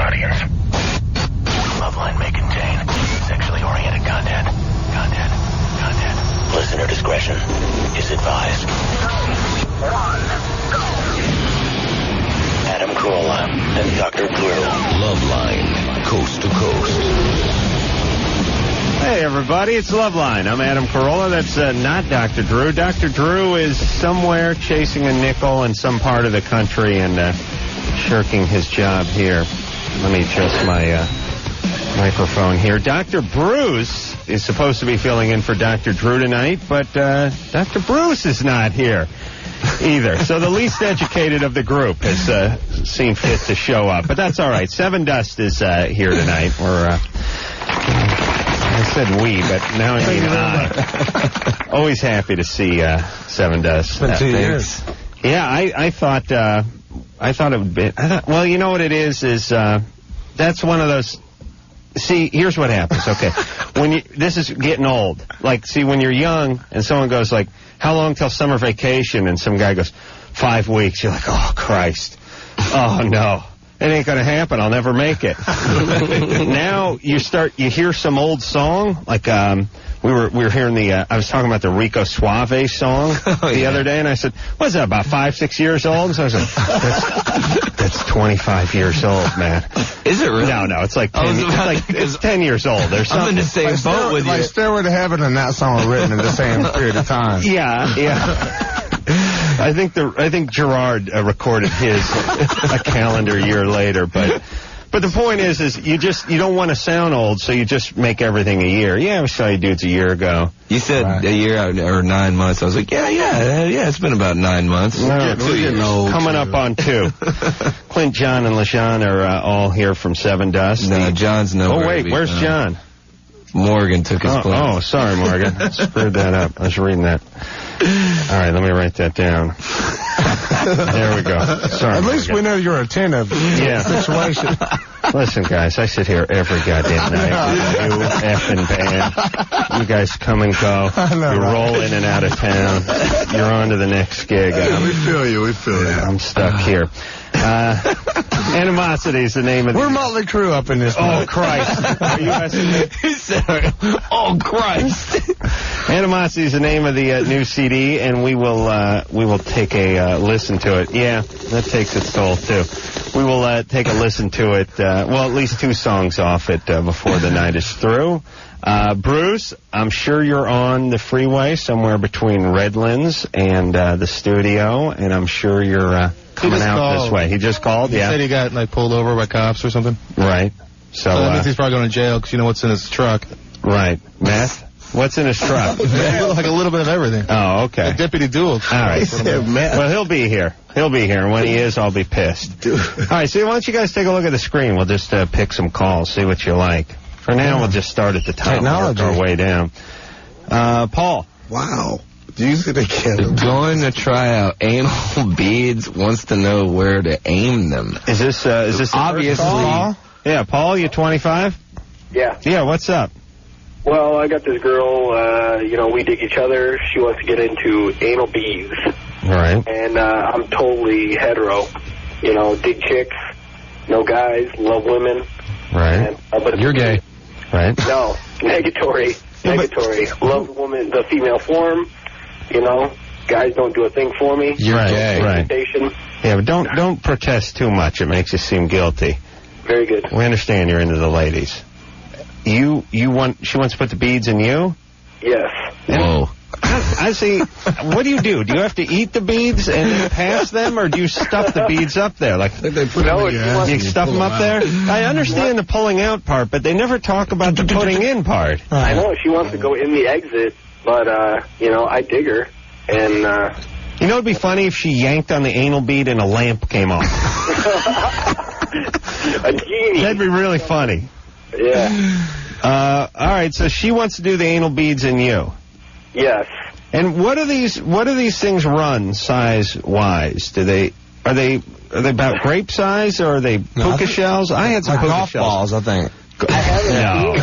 audience. Loveline may contain sexually oriented content. Listener discretion is advised. 3, 2, 1, go! Adam Carolla and Dr. Drew. Loveline, coast to coast. Hey, everybody, it's Loveline. I'm Adam Carolla. That's not Dr. Drew. Dr. Drew is somewhere chasing a nickel in some part of the country and shirking his job here. Let me adjust my microphone here. Dr. Bruce is supposed to be filling in for Dr. Drew tonight, but Dr. Bruce is not here either. So the least educated of the group has seen fit to show up. But that's all right. Sevendust is here tonight. I said we, but now I mean I. Always happy to see Sevendust. It's been 2 years. Yeah, I thought it would be. Well, you know what it is that's one of those. See, here's what happens. Okay, this is getting old. Like, see, when you're young and someone goes like, "How long till summer vacation?" and some guy goes, 5 weeks. You're like, "Oh Christ, oh no." It ain't gonna happen. I'll never make it. Now you hear some old song, like we were hearing I was talking about the Rico Suave song the other day, and I said, "What's that, about 5-6 years old?" And so I was like, "That's 25 years old, man." Is it really? No, it's like 10. It's 10 years old. There's something. I'm in the same boat with you. Like Stairway to Heaven and that song were written in the same period of time. Yeah. I think Gerard recorded his a calendar year later, but the point is you don't want to sound old, so you just make everything a year. Yeah, I saw you dudes a year ago. You said a year or 9 months. I was like, yeah. It's been about 9 months. No, we're getting old. Coming up on 2. Clint, John, and LaShawn are all here from Sevendust. No, John's nowhere. Oh wait, where's John? Morgan took his place. Oh, sorry, Morgan. Screwed that up. I was reading that. All right, let me write that down. There we go. Sorry, At least we know you're attentive to the situation. Listen, guys, I sit here every goddamn night with you effing band. You guys come and go. You roll in and out of town. You're on to the next gig. We feel you. I'm stuck here. Animosity is the name of the... We're Motley Crue up in this. Oh, Christ. Are you asking me? Oh, Christ. Animosity is the name of the new CD, and we will take a listen to it. Yeah, that takes its toll, too. We will take a listen to it, at least 2 songs off it before the night is through. Bruce, I'm sure you're on the freeway somewhere between Redlands and the studio, and I'm sure you're coming out this way. He just called, He said he got, pulled over by cops or something. Right. So that means he's probably going to jail because you know what's in his truck. Right. Meth? What's in his truck? Like a little bit of everything. Oh, okay. A deputy dual. All right. Well, he'll be here. And when he is, I'll be pissed. All right, so why don't you guys take a look at the screen? We'll just pick some calls, see what you like. For now, we'll just start at the top and work our way down. Paul. Wow. Do you see the camera? Going to try out anal beads, wants to know where to aim them. Is this obviously? Paul? Yeah, Paul, you 25? Yeah. Yeah, what's up? Well, I got this girl, we dig each other. She wants to get into anal beads. Right. And I'm totally hetero. Dig chicks, no guys, love women. Right. But you're gay. Right. No, negatory. Love the woman, the female form. Guys don't do a thing for me. You're gay. Right. Yeah, but don't protest too much. It makes you seem guilty. Very good. We understand you're into the ladies. She wants to put the beads in you? Yes. Whoa. I see. What do? Do you have to eat the beads and then pass them, or do you stuff the beads up there? Like they put you stuff them up there? I understand the pulling out part, but they never talk about the putting in part. I know she wants to go in the exit, but I dig her, and it'd be funny if she yanked on the anal bead and a lamp came on. A genie. That'd be really funny. Yeah. All right. So she wants to do the anal beads in you. Yes. And what do these things run size wise? Are they about grape size, or are they puka shells? I had some puka golf shells. balls, I think. No.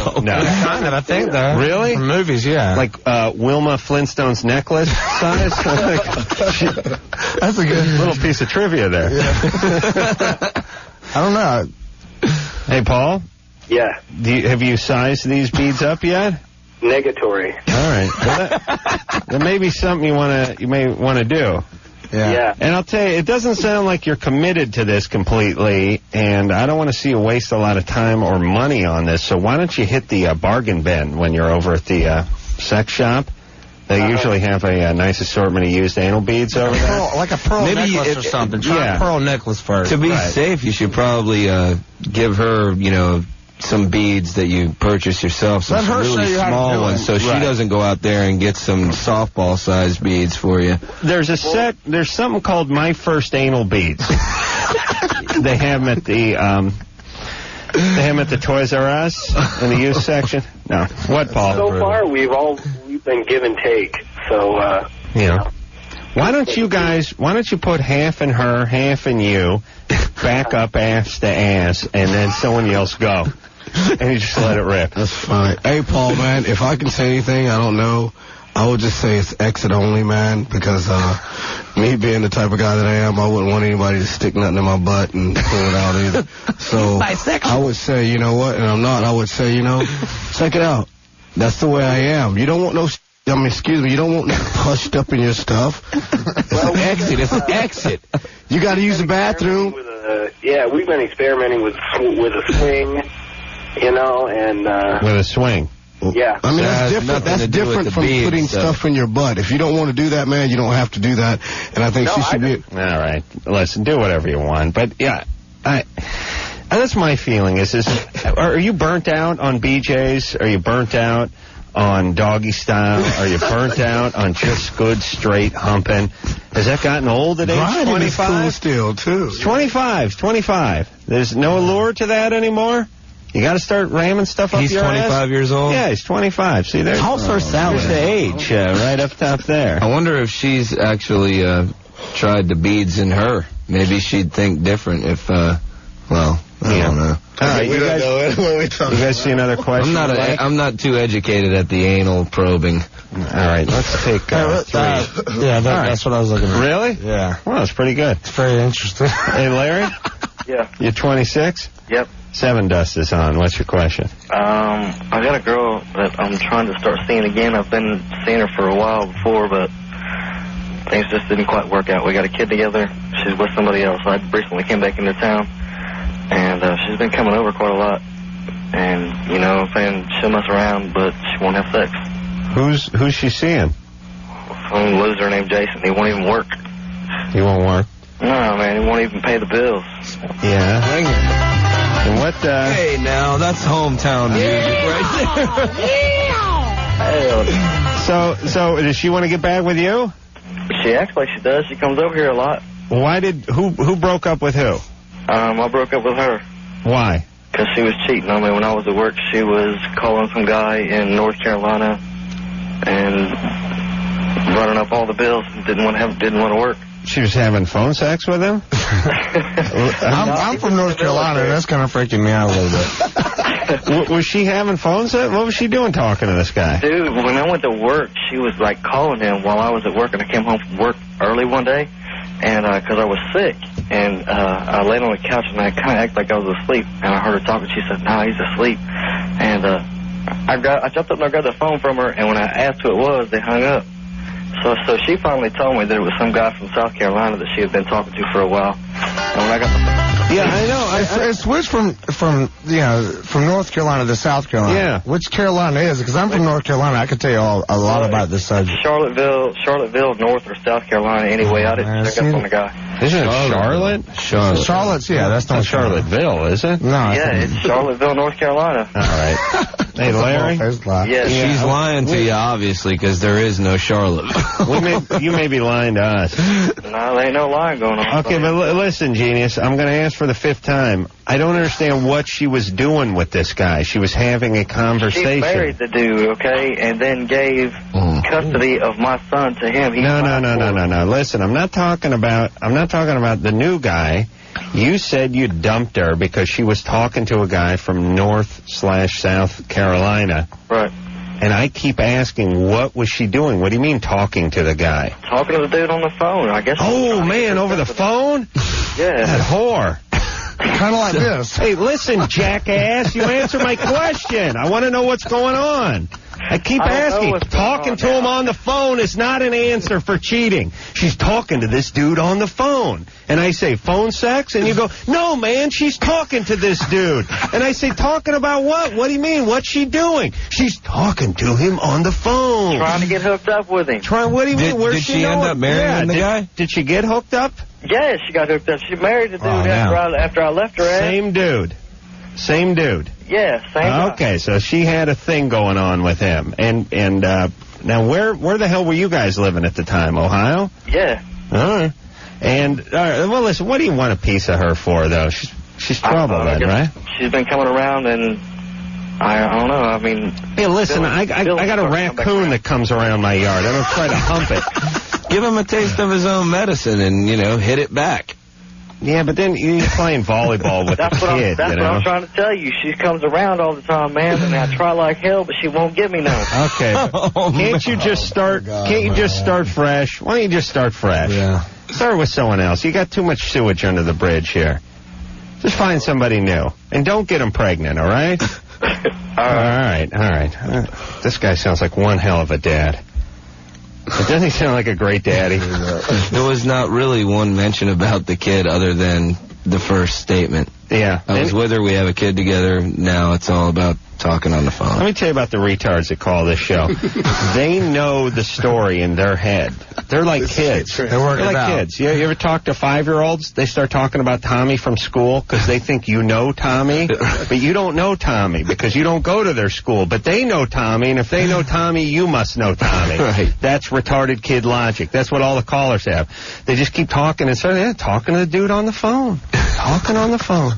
Kind of, I think, though. Really? From movies, yeah. Like Wilma Flintstone's necklace size? That's a good little piece of trivia there. Yeah. I don't know. Hey, Paul, Yeah. have you sized these beads up yet? Negatory. All right. Well, that may be something you may want to do. Yeah. And I'll tell you, it doesn't sound like you're committed to this completely, and I don't want to see you waste a lot of time or money on this, so why don't you hit the bargain bin when you're over at the sex shop? They usually have a nice assortment of used anal beads over there. Like a pearl necklace or something. Try a pearl necklace first. To be safe, you should probably give her, some beads that you purchase yourself, some really small ones, so she doesn't go out there and get some softball-sized beads for you. There's something called My First Anal Beads. They have them at the Toys R Us in the used section. No. What, Paul? So far, we've been give and take. So, Why don't you put half in her, half in you, back up ass to ass, and then someone else go. And you just let it rip. That's fine. Hey, Paul, man, if I can say anything, I don't know. I would just say it's exit only, man, because me being the type of guy that I am, I wouldn't want anybody to stick nothing in my butt and pull it out either. So I would say, you know what, and I'm not, I would say, check it out. That's the way I am. You don't want no... you don't want no pushed up in your stuff. Well, it's an exit. You got to use the bathroom. We've been experimenting with a swing, and... with a swing. Yeah. I mean, that's different. That's different from putting stuff in your butt. If you don't want to do that, man, you don't have to do that. And I think she should be... All right. Listen, do whatever you want. But, yeah, that's my feeling. Are you burnt out on BJ's? Are you burnt out on doggy style? Are you burnt out on just good straight humping? Has that gotten old at age 25? Cool still, too. It's 25. There's no allure to that anymore? You got to start ramming stuff up your ass? He's 25 years old? Yeah, he's 25. See, there's her salad. The age right up top there. I wonder if she's actually tried the beads in her. Maybe she'd think different if, I don't know. All right, you guys see another question? I'm not too educated at the anal probing. All right, let's take three. That's what I was looking at. Really? Yeah. Well, that's pretty good. It's very interesting. Hey, Larry? Yeah. You're 26? Yep. Sevendust is on. What's your question? I got a girl that I'm trying to start seeing again. I've been seeing her for a while before, but things just didn't quite work out. We got a kid together. She's with somebody else. I recently came back into town, and she's been coming over quite a lot. And, saying she'll mess around, but she won't have sex. Who's she seeing? Some loser named Jason. He won't even work. He won't work? No, man, he won't even pay the bills. Yeah. And what, Hey, now, that's hometown music right there. So does she want to get back with you? She acts like she does. She comes over here a lot. Who broke up with who? I broke up with her. Why? Because she was cheating on me when I was at work. She was calling some guy in North Carolina and running up all the bills and didn't want to work. She was having phone sex with him? I'm from North Carolina, and that's kind of freaking me out a little bit. Was she having phone sex? What was she doing talking to this guy? Dude, when I went to work, she was, calling him while I was at work, and I came home from work early one day, and because I was sick, and I laid on the couch, and I kind of acted like I was asleep, and I heard her talking. She said, "No, he's asleep." And I jumped up and I grabbed the phone from her, and when I asked who it was, they hung up. So she finally told me that it was some guy from South Carolina that she had been talking to for a while. And when I got the... Yeah, I know. It switched from North Carolina to South Carolina. Yeah. Which Carolina is it? Because I'm from North Carolina. I could tell you a lot about this subject. Charlottesville, North or South Carolina. Anyway, I didn't check up on the guy. Isn't it Charlotte? Charlotte's, yeah, that's not Charlottesville, is it? No. Yeah, it's Charlottesville, North Carolina. All right. Hey, Larry? Yeah, She's lying to you, obviously, because there is no Charlotte. You may be lying to us. No, there ain't no lying going on. Okay, but listen, genius, I'm going to ask for the 5th time. I don't understand what she was doing with this guy. She was having a conversation. She married the dude, okay, and then gave custody of my son to him. No. Listen, I'm not talking about the new guy. You said you dumped her because she was talking to a guy from North/South Carolina. Right. And I keep asking, what was she doing? What do you mean talking to the guy? Talking to the dude on the phone, I guess. Oh, man, over the phone? Yeah. That whore. Kind of like this. Hey, listen, jackass, you answer my question. I want to know what's going on. I keep asking. Talking to him on the phone is not an answer for cheating. She's talking to this dude on the phone. And I say, phone sex? And you go, no, man, she's talking to this dude. And I say, talking about what? What do you mean? What's she doing? She's talking to him on the phone. Trying to get hooked up with him. What do you mean? Where's did she end up marrying the guy? Did she get hooked up? Yeah, she got hooked up. She married the dude after I left her ass. Same dude. Same dude. Yeah, same guy. Okay, so she had a thing going on with him. And now where the hell were you guys living at the time? Ohio? Yeah. All right. And, well, listen, what do you want a piece of her for, though? She's trouble, then, right? She's been coming around, and I don't know. I mean... Hey, listen, I got a raccoon that comes around my yard. I don't try to hump it. Give him a taste of his own medicine and, hit it back. Yeah, but then you're playing volleyball with the kid, That's what I'm trying to tell you. She comes around all the time, man, and I try like hell, but she won't give me none. Okay. Can't you just start fresh? Why don't you just start fresh? Yeah. Start with someone else. You got too much sewage under the bridge here. Just find somebody new. And don't get them pregnant, all right? All right. This guy sounds like one hell of a dad. But doesn't he sound like a great daddy? There was not really one mention about the kid other than the first statement. Yeah. I was with her, we have a kid together, now it's all about talking on the phone. Let me tell you about the retards that call this show. They know the story in their head. They're like kids. They're like kids. You ever talk to 5-year-olds? They start talking about Tommy from school because they think you know Tommy, but you don't know Tommy because you don't go to their school. But they know Tommy, and if they know Tommy, you must know Tommy. Right. That's retarded kid logic. That's what all the callers have. They just keep talking and start talking to the dude on the phone. Talking on the phone.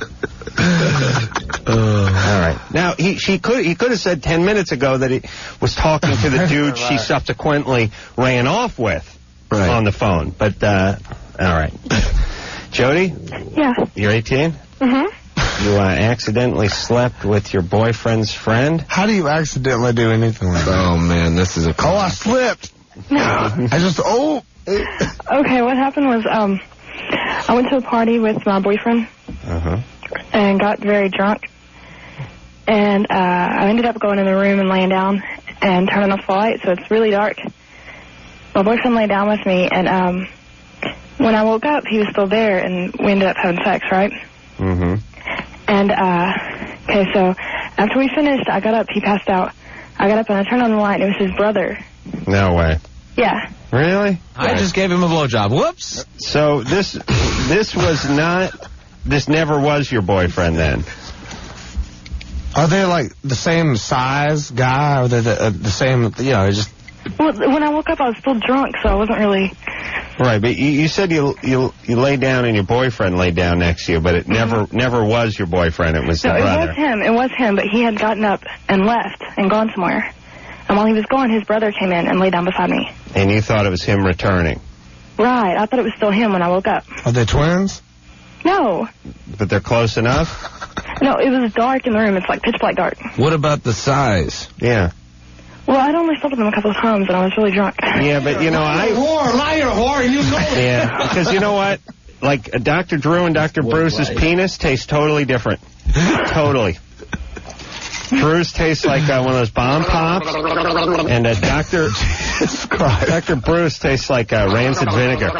All right. Now, he could have said 10 minutes ago that he was talking to the dude she subsequently ran off with on the phone. But, all right. Jody? Yeah. You're 18? Mm-hmm. You accidentally slept with your boyfriend's friend? How do you accidentally do anything like that? Oh, man, this is a... Oh, I slipped. I just... Okay, what happened was, I went to a party with my boyfriend. Uh-huh. And got very drunk. And I ended up going in the room and laying down and turning off the light, so it's really dark. My boyfriend lay down with me, and when I woke up, he was still there, and we ended up having sex, right? Mm-hmm. And, okay, so after we finished, I got up, he passed out. I got up and I turned on the light, and it was his brother. No way. Yeah. Really? I just gave him a blowjob. Whoops. So this never was your boyfriend then? Are they like the same size guy, or are they the same, just... Well, when I woke up, I was still drunk, so I wasn't really... Right, but you said you laid down and your boyfriend laid down next to you, but it never was your boyfriend. It was the brother. It was him, but he had gotten up and left and gone somewhere. And while he was gone, his brother came in and laid down beside me. And you thought it was him returning? Right, I thought it was still him when I woke up. Are they twins? No. But they're close enough? No, it was dark in the room. It's like pitch black dark. What about the size? Yeah. Well, I'd only slept with him a couple of times, and I was really drunk. Yeah, but Liar, whore, you know it. Yeah, because you know what? Like, Dr. Drew and Dr. Bruce's penis taste totally different. Totally. Drew's tastes like one of those bomb pops, and Dr. Bruce tastes like rancid vinegar.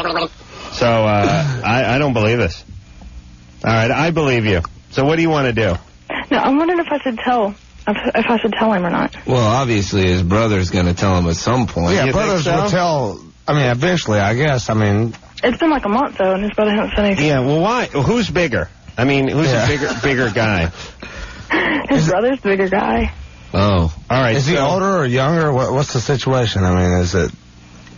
So, I don't believe this. All right, I believe you. So what do you want to do? No, I'm wondering if I should tell him or not. Well, obviously his brother's going to tell him at some point. Yeah, brothers will tell, eventually, I guess. It's been like a month, though, and his brother hasn't said anything. Yeah, well, why? Well, who's bigger? Who's a bigger guy? His brother's the bigger guy. Oh. All right. Is he older or younger? What's the situation? Is it...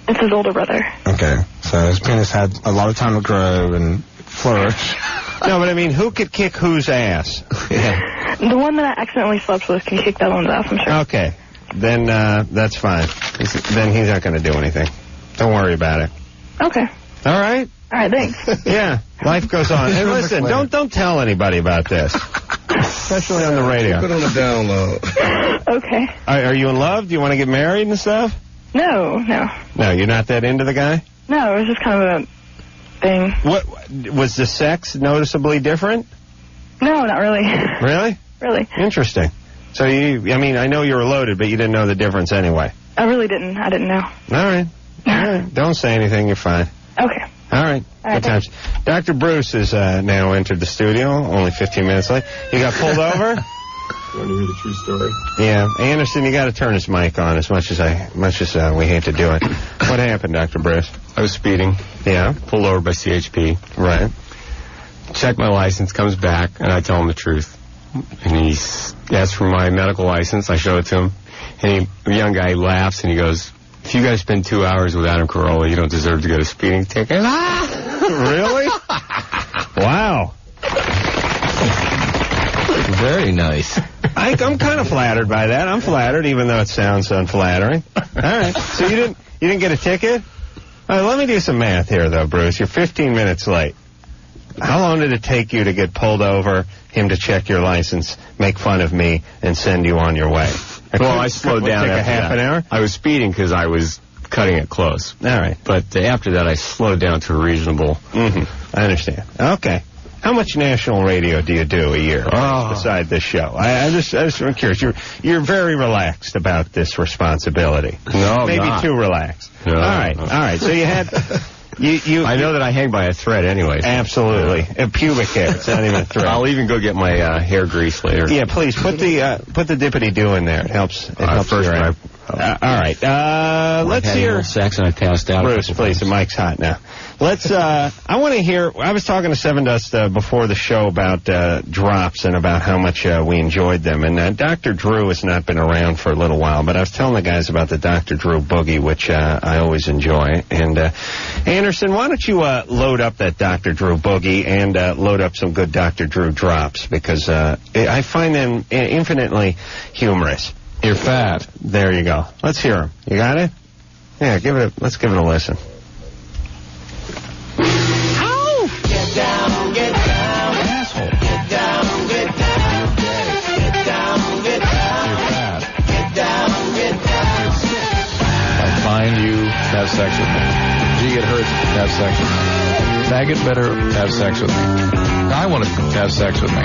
It's his older brother. Okay. So his penis had a lot of time to grow and flourish. No, but who could kick whose ass? Yeah. The one that I accidentally slept with can kick that one's ass, I'm sure. Okay. Then that's fine. Then he's not going to do anything. Don't worry about it. Okay. All right? All right, thanks. Yeah. Life goes on. Hey, listen, don't tell anybody about this. Especially on the radio. Put it on the download. Okay. Are you in love? Do you want to get married and stuff? No. No, you're not that into the guy? No, it was just kind of a thing. What was the sex noticeably different? No, not really. Really? Really. Interesting. So I know you were loaded, but you didn't know the difference anyway. I really didn't. I didn't know. All right. Don't say anything. You're fine. Okay. All right. Good times. Dr. Bruce has now entered the studio, only 15 minutes late. You got pulled over? You want to hear the true story? Yeah. Anderson, you got to turn his mic on as much as we hate to do it. What happened, Dr. Bruce? I was speeding. Yeah. Pulled over by CHP. Right. Check my license, comes back, and I tell him the truth. And he asks for my medical license. I show it to him. And the young guy laughs, and he goes, if you guys spend 2 hours with Adam Carolla, you don't deserve to get a speeding ticket. Really? Wow. Very nice. I'm kind of flattered by that. I'm flattered, even though it sounds unflattering. All right. So you didn't get a ticket? All right, let me do some math here, though, Bruce. You're 15 minutes late. How long did it take you to get pulled over, him to check your license, make fun of me, and send you on your way? Well, I slowed down after after half an hour? I was speeding because I was cutting it close. All right. But after that, I slowed down to a reasonable. Mm-hmm. I understand. Okay. How much national radio do you do a year beside this show? I'm curious. You're very relaxed about this responsibility. No, maybe not. too relaxed. No, all right. So you had. I know that I hang by a thread anyway. Absolutely. Pubic hair. It's not even a thread. I'll even go get my hair grease later. Yeah, please put the dippity-doo in there. It helps. It helps first your all right. Let's hear sex and I passed out. Bruce, please. The mic's hot now. Let's. I want to hear. I was talking to Sevendust before the show about drops and about how much we enjoyed them. And Dr. Drew has not been around for a little while, but I was telling the guys about the Dr. Drew boogie, which I always enjoy. And Anderson, why don't you load up that Dr. Drew boogie and load up some good Dr. Drew drops, because I find them infinitely humorous. You're fat. There you go. Let's hear them. You got it? Yeah, let's give it a listen. Ow! Get down, asshole. Get down, get down. Get down, get down. You're fat. Get down, get down. You're sick. I find you to have sex with me. Gee, it hurts to have sex with me. Faggot better have sex with me. I want to have sex with me.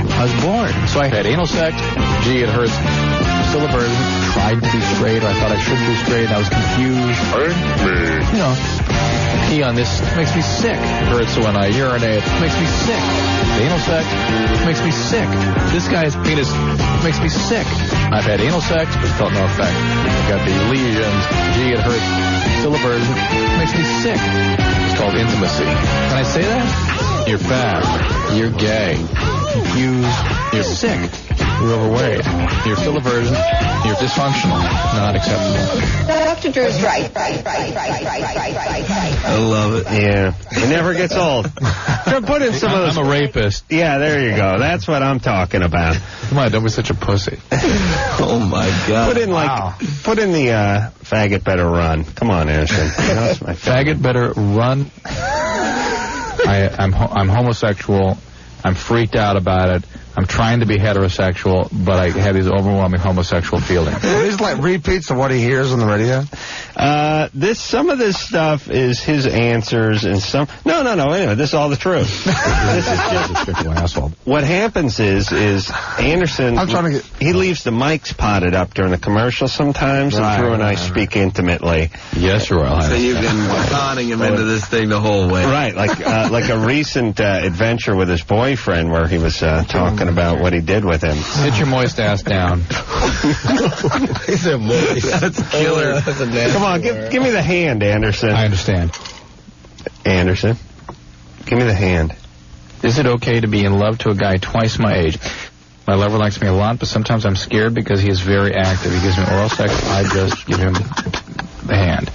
I was bored, so I had anal sex. Gee, it hurts. Still a virgin. Tried to be straight, or I thought I should be straight. I was confused. You know, pee on this makes me sick. It hurts when I urinate. It makes me sick. Anal sex makes me sick. This guy's penis makes me sick. I've had anal sex, but felt no effect. I've got the lesions. Gee, it hurts. Still a virgin. It makes me sick. It's called intimacy. Can I say that? You're fat. You're gay. Confused. You're sick. You're overweight. You're still a virgin. You're dysfunctional. Not acceptable. Dr. Drew's right. I love it. Yeah. It never gets old. Put in some of those. I'm a rapist. Yeah, there you go. That's what I'm talking about. Come on, don't be such a pussy. Oh, my God. Put in the faggot better run. Come on, Anderson. That's my Faggot better run. I'm homosexual. I'm freaked out about it. I'm trying to be heterosexual, but I have these overwhelming homosexual feelings. Are these like repeats of what he hears on the radio? Some of this stuff is his answers, and some. No. Anyway, this is all the truth. This is just asshole. What happens is Anderson. I'm trying to get. He leaves the mics potted up during the commercial sometimes, and Drew and I speak intimately. Yes, Your Royal So Highness. you've been conning him into this thing the whole way. Right, like a recent adventure with his boyfriend where he was talking about what he did with him. Sit your moist ass down. He's a moist. That's killer. Come on, give me the hand, Anderson. I understand. Anderson, give me the hand. Is it okay to be in love to a guy twice my age? My lover likes me a lot, but sometimes I'm scared because he is very active. He gives me oral sex. I just give him the hand.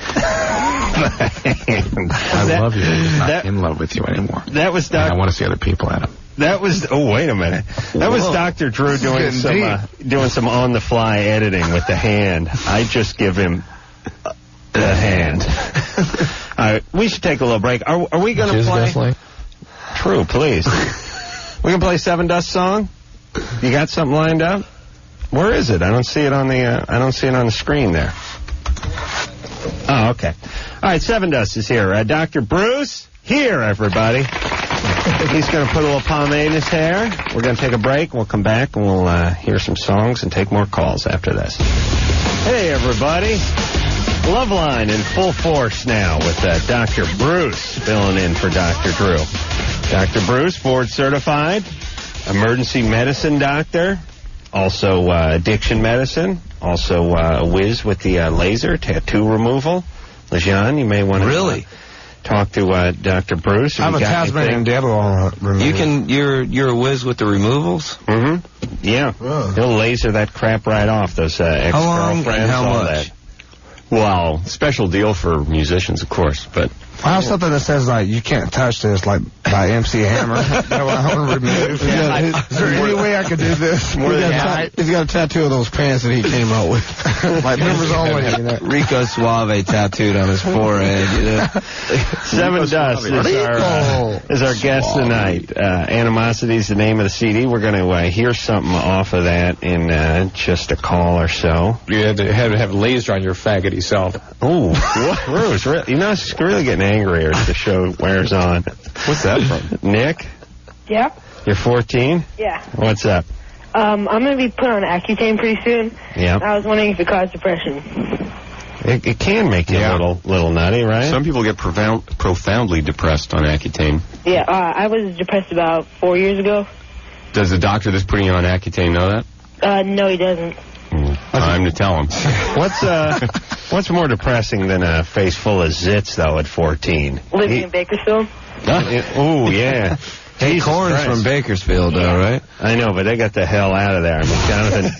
I love you. I'm just not in love with you anymore. That was and I want to see other people at him. That was. Oh, wait a minute. That was Dr. Drew doing some on-the-fly editing with the hand. I just give him the hand. All right, we should take a little break. Are we going to play? Leslie? True, please. We can play Sevendust song. You got something lined up? Where is it? I don't see it on the. I don't see it on the screen there. Oh, okay. All right, Sevendust is here. Dr. Bruce, here, everybody. He's going to put a little pomade in his hair. We're going to take a break. We'll come back and we'll hear some songs and take more calls after this. Hey, everybody. Loveline in full force now with Dr. Bruce filling in for Dr. Drew. Dr. Bruce, board certified, emergency medicine doctor, also addiction medicine, also a whiz with the laser, tattoo removal. Lejean, you may want to really talk to Dr. Bruce. I'm a Tasmanian devil. You're a whiz with the removals? Mm-hmm. Yeah. Oh. He'll laser that crap right off, those ex-girlfriends, and how all much? that. Well, special deal for musicians, of course, but I have something that says, like, you can't touch this, like, by MC Hammer. That I want to remove. Is there any way I could do this? He's got a tattoo of those pants that he came out with. Like, members only. You know? Rico Suave tattooed on his forehead, you know. Sevendust is our guest tonight. Animosity is the name of the CD. We're going to hear something off of that in just a call or so. You had to have laser on your faggoty self. Oh, Bruce, you know, it's really getting angrier as the show wears on. What's that from? Nick? Yeah? You're 14? Yeah. What's up? I'm going to be put on Accutane pretty soon. Yeah. I was wondering if it caused depression. It can make you a little nutty, right? Some people get profoundly depressed on Accutane. Yeah, I was depressed about 4 years ago. Does the doctor that's putting you on Accutane know that? No, he doesn't. Time to tell him. What's more depressing than a face full of zits, though, at 14? Living in Bakersfield? Oh, yeah. Hey, Corn's from Bakersfield, though, right? I know, but they got the hell out of there. I mean, Jonathan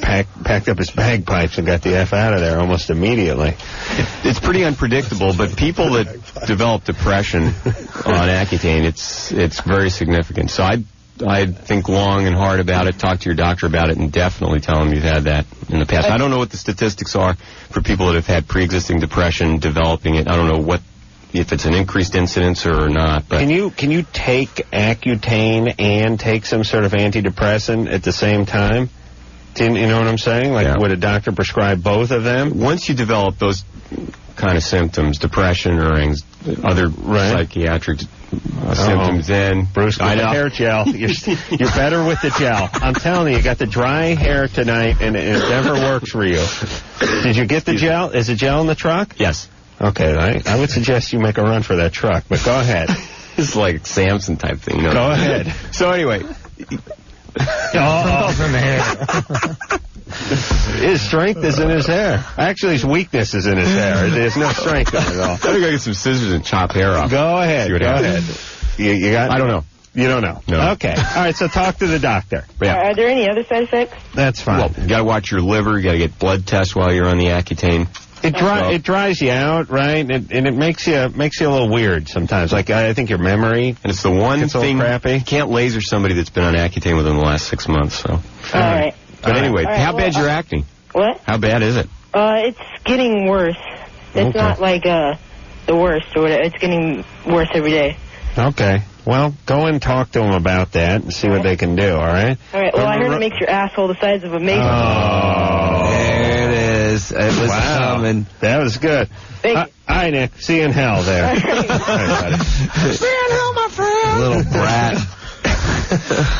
packed up his bagpipes and got the F out of there almost immediately. It's pretty unpredictable, but people that develop depression on Accutane, it's very significant. So I'd think long and hard about it, talk to your doctor about it, and definitely tell him you've had that in the past. I don't know what the statistics are for people that have had pre-existing depression developing it. I don't know if it's an increased incidence or not. But can you take Accutane and take some sort of antidepressant at the same time? You know what I'm saying? Like, would a doctor prescribe both of them? Once you develop those kind of symptoms, depression or other psychiatric symptoms, then Bruce, with the hair gel. You're better with the gel. I'm telling you got the dry hair tonight, and it never works for you. Did you get the gel? Is the gel in the truck? Yes. Okay, I would suggest you make a run for that truck, but go ahead. It's like a Samson type thing, you know. Go ahead. So anyway. In the hair. His strength is in his hair. Actually, his weakness is in his hair. There's no strength in it at all. I think I get some scissors and chop hair off. Go ahead. Go ahead. You got? I don't know. You don't know? No. Okay. All right, so talk to the doctor. Yeah. Are there any other side effects? That's fine. Well, you got to watch your liver. You got to get blood tests while you're on the Accutane. It dries you out, right? And it makes you a little weird sometimes. Like, I think your memory, and it's the one thing crappy. You can't laser somebody that's been on Accutane within the last 6 months. So. All right. But anyway, how bad's your acne? What? How bad is it? It's getting worse. It's not like the worst or whatever. It's getting worse every day. Okay. Well, go and talk to them about that and see what they can do, all right? All right. Well, I heard it makes your asshole the size of a mason. Oh. There it is. It was coming. That was good. Thank you. Hi, Nick. See you in hell there. All right, buddy. See you in hell, my friend. Little brat.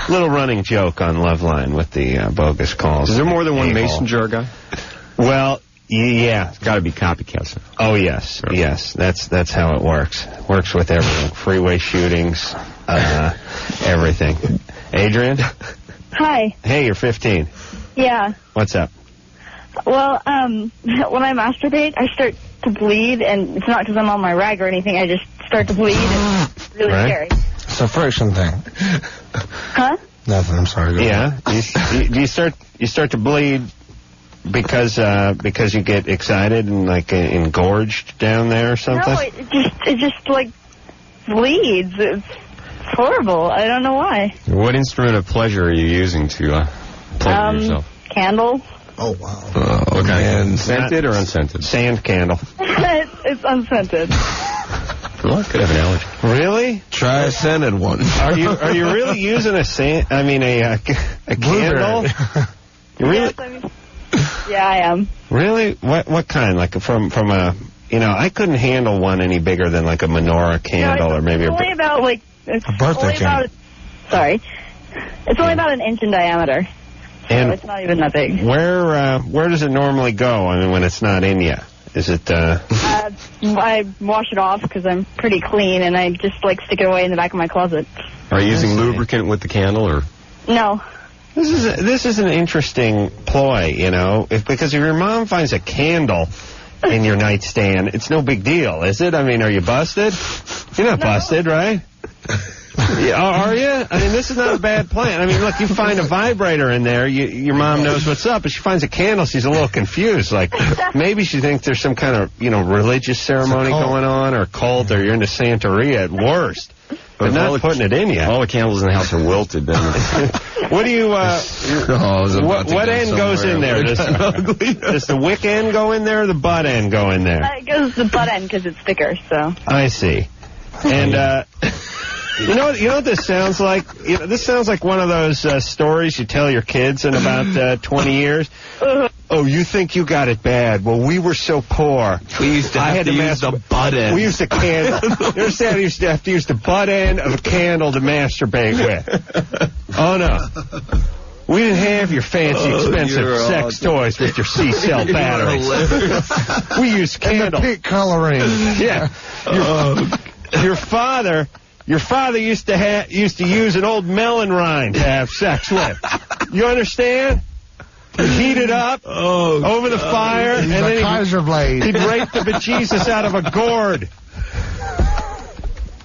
Little running joke on Loveline with the bogus calls. Is there more than one mason jar guy? Well, yeah. It's got to be copycats. Oh, yes. Sure. Yes. That's how it works. Works with everything. Freeway shootings, everything. Adrian? Hi. Hey, you're 15. Yeah. What's up? Well, when I masturbate, I start to bleed, and it's not because I'm on my rag or anything. I just start to bleed, and it's really scary. It's a friction thing. Huh? Nothing. I'm sorry. Yeah. Do you start to bleed because you get excited and like engorged down there or something? No, it just like bleeds. It's horrible. I don't know why. What instrument of pleasure are you using to pleasure yourself? Candle. Oh, wow. What kind of scented or unscented? Sand candle. It's unscented. Well, I could have an allergy. Really? Try a scented one. Are you really using a candle? Really? Yeah, I am. Really? What kind? Like from a, I couldn't handle one any bigger than like a menorah candle or maybe only about like It's A birthday only about, sorry. It's only about an inch in diameter. And so it's not even that big. Where does it normally go? I mean, when it's not in you? Is it, I wash it off because I'm pretty clean, and I just, like, stick it away in the back of my closet. Are you using lubricant with the candle, or? No. This is an interesting ploy, you know, because if your mom finds a candle in your nightstand, it's no big deal, is it? I mean, are you busted? You're not busted, right? Are you? I mean, this is not a bad plan. I mean, look, you find a vibrator in there, your mom knows what's up, but she finds a candle, she's a little confused. Like, maybe she thinks there's some kind of, religious ceremony going on, or cult, or you're into Santeria at worst. But not putting it in you. All the candles in the house are wilted, then. What do you, what end goes in there? Does the wick end go in there, or the butt end go in there? It goes the butt end because it's thicker, so. I see. And, you know what this sounds like? This sounds like one of those stories you tell your kids in about 20 years. Oh, you think you got it bad. Well, we were so poor. We used to have to use the butt end. We used a candle. You understand? We used to have to use the butt end of a candle to masturbate with. Oh, no. We didn't have your fancy, expensive sex toys with your C-cell batteries. We used candle. And the pink coloring. Yeah. Your father used to use an old melon rind to have sex with. You understand? He'd heat it up over the fire, and then he'd rape the bejesus out of a gourd.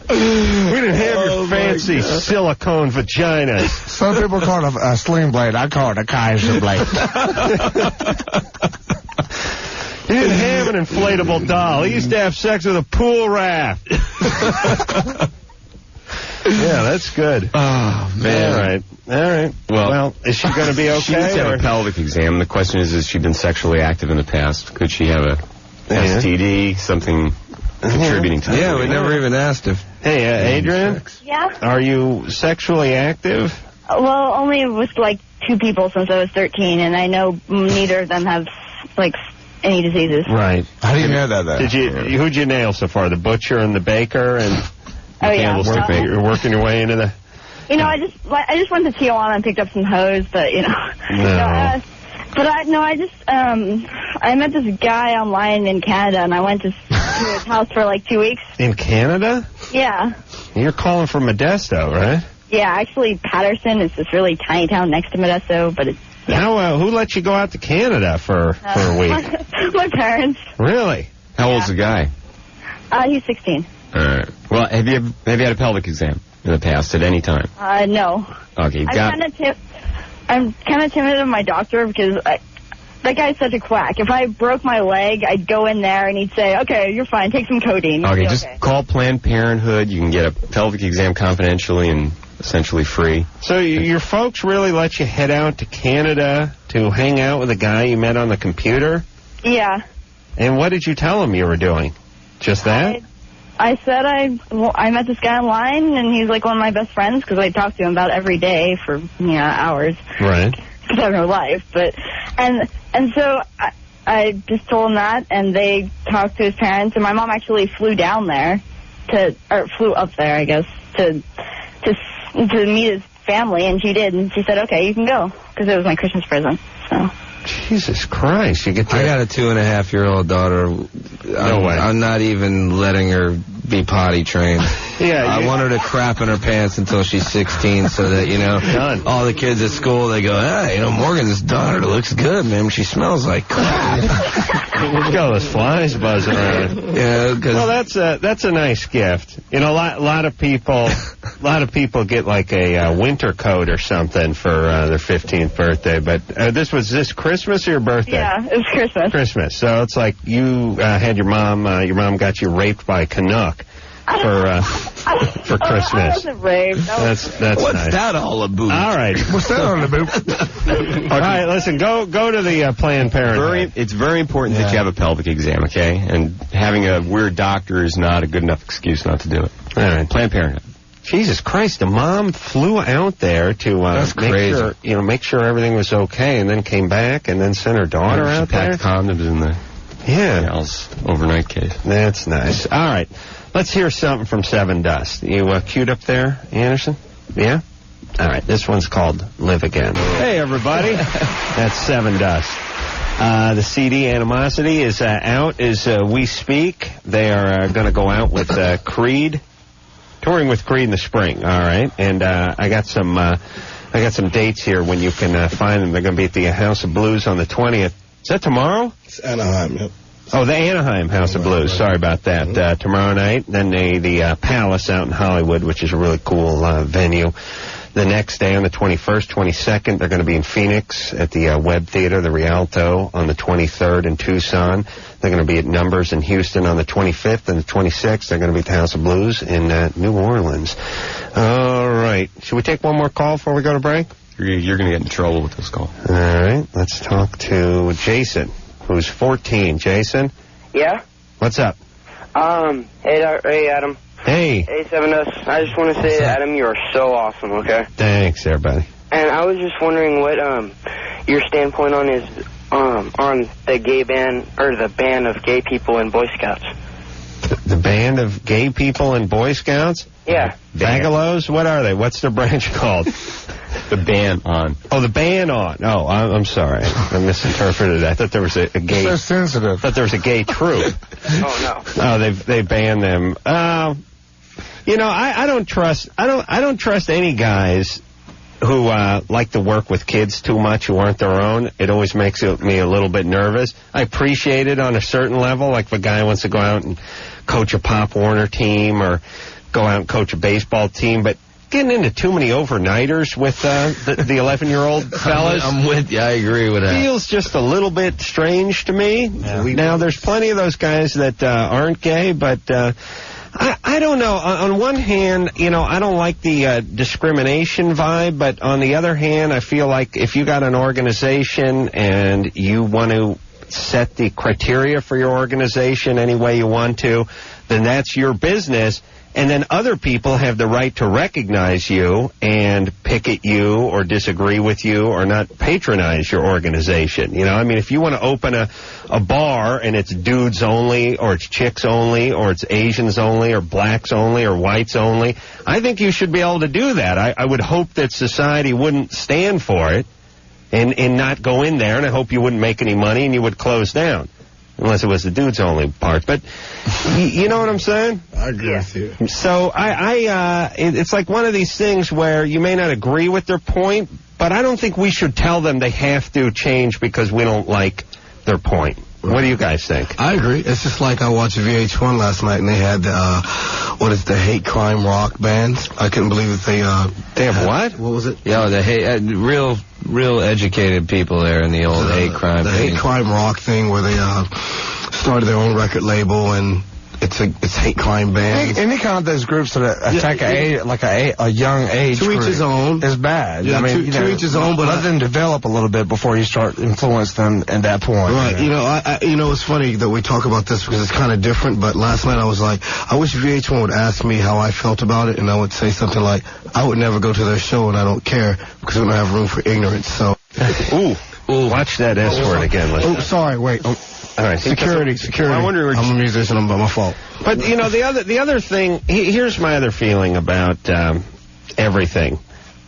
We didn't have your fancy silicone vaginas. Some people call it a sling blade. I call it a Kaiser blade. He didn't have an inflatable doll. He used to have sex with a pool raft. Yeah, that's good. Oh, man. All right. Well, is she going to be okay? She needs to have a pelvic exam. The question is, has she been sexually active in the past? Could she have a STD, something contributing to that? Yeah, we never even asked if... Hey, Adrian? Yeah? Are you sexually active? Well, only with, like, 2 people since I was 13, and I know neither of them have, like, any diseases. Right. How do you know that? Who'd you nail so far? The butcher and the baker and... You're working your way into the... I just went to Tijuana and picked up some hose, but, No. I met this guy online in Canada, and I went to his house for, like, 2 weeks. In Canada? Yeah. You're calling from Modesto, right? Yeah, actually, Patterson is this really tiny town next to Modesto, but it's... Yeah. Who let you go out to Canada for a week? My parents. Really? How old's the guy? He's 16. All right. Well, have you had a pelvic exam in the past at any time? No. Okay, I'm kind of timid of my doctor because that guy's such a quack. If I broke my leg, I'd go in there and he'd say, "Okay, you're fine. Take some codeine." Okay, just call Planned Parenthood. You can get a pelvic exam confidentially and essentially free. So your folks really let you head out to Canada to hang out with a guy you met on the computer? Yeah. And what did you tell him you were doing? Just that? I said I met this guy online, and he's like one of my best friends because I talk to him about every day for hours. Right. Because I have no life, and so I just told him that, and they talked to his parents, and my mom actually flew down there flew up there, I guess, to meet his family, and she did, and she said, "Okay, you can go," because it was my Christmas present. So. Jesus Christ! I got a 2.5-year-old daughter. No way. I'm not even letting her be potty trained. Yeah, I want her to crap in her pants until she's 16, so that Done. all the kids at school they go, "Hey, Morgan's daughter looks good, man. She smells like crap." Look at all those flies buzzing around. Yeah, well, that's a nice gift. A lot of people get like a winter coat or something for their 15th birthday. But this Christmas or your birthday? Yeah, it was Christmas. Christmas. So it's like you had your mom got you raped by a Canuck for Christmas. I wasn't raped. That's What's nice. that all about? All right. What's that on the boot? All right, listen, go to the Planned Parenthood. It's very important that you have a pelvic exam, okay? And having a weird doctor is not a good enough excuse not to do it. All right. Planned Parenthood. Jesus Christ, the mom flew out there to make sure everything was okay, and then came back and then sent her daughter out there. She packed condoms in the Yeah. Gal's overnight case. That's nice. All right. Let's hear something from Sevendust. You queued up there, Anderson? Yeah? All right. This one's called Live Again. Hey, everybody. That's Sevendust. The CD Animosity is out as we speak. They are going to go out with Creed. Touring with Creed in the spring. All right. And I got some dates here when you can find them. They're going to be at the House of Blues on the 20th. Is that tomorrow? It's Anaheim, yep. Oh, the Anaheim House of Blues. Sorry about that. Tomorrow night. Then the Palace out in Hollywood, which is a really cool venue. The next day on the 21st, 22nd, they're going to be in Phoenix at the Webb Theater, the Rialto, on the 23rd in Tucson. They're going to be at Numbers in Houston on the 25th and the 26th. They're going to be at the House of Blues in New Orleans. All right. Should we take one more call before we go to break? You're going to get in trouble with this call. All right. Let's talk to Jason, who's 14. Jason? Yeah? What's up? Hey, Adam. Hey. Hey, Sevendust. I just want to say, Adam, you are so awesome, okay? Thanks, everybody. And I was just wondering what your standpoint on is on the gay ban, or the ban of gay people in Boy Scouts. The band of gay people in Boy Scouts? Yeah. Bagalos? What are they? What's their branch called? The ban on. Oh, the ban on. Oh, I'm sorry. I misinterpreted. I thought there was a gay... So sensitive. I thought there was a gay troop. Oh, no. Oh, they banned them. You know, I don't trust any guys who like to work with kids too much who aren't their own. It always makes me a little bit nervous. I appreciate it on a certain level, like if a guy wants to go out and coach a Pop Warner team or go out and coach a baseball team, but getting into too many overnighters with the 11-year-old fellas. I'm with you. I agree with that. Feels just a little bit strange to me. Yeah. Now, there's plenty of those guys that aren't gay, but I don't know. On one hand, you know, I don't like the discrimination vibe, but on the other hand, I feel like if you got an organization and you want to set the criteria for your organization any way you want to, then that's your business. And then other people have the right to recognize you and picket you or disagree with you or not patronize your organization. You know, I mean, if you want to open a bar and it's dudes only or it's chicks only or it's Asians only or blacks only or whites only, I think you should be able to do that. I would hope that society wouldn't stand for it and not go in there, and I hope you wouldn't make any money and you would close down. Unless it was the dudes only part, but you know what I'm saying? I agree with you. So it's like one of these things where you may not agree with their point, but I don't think we should tell them they have to change because we don't like their point. Right. What do you guys think? I agree. It's just like I watched VH1 last night, and they had the hate crime rock bands. I couldn't believe that they have what? What was it? Yeah, the hate real educated people there in the old hate crime. The hate crime rock thing where they started their own record label, and it's hate crime bands. Any kind of those groups that attack a young age to each his own is bad. Yeah, I mean, to each his own, but let them develop a little bit before you start influencing them at that point. Right. You know, it's funny that we talk about this because it's kind of different. But last night I was like, I wish VH1 would ask me how I felt about it, and I would say something like, I would never go to their show, and I don't care because we don't have room for ignorance. So, ooh, watch that S word again. Oh, sorry, wait. All right, security. I wonder I'm a musician, but my fault. But you know, the other thing. Here's my other feeling about everything.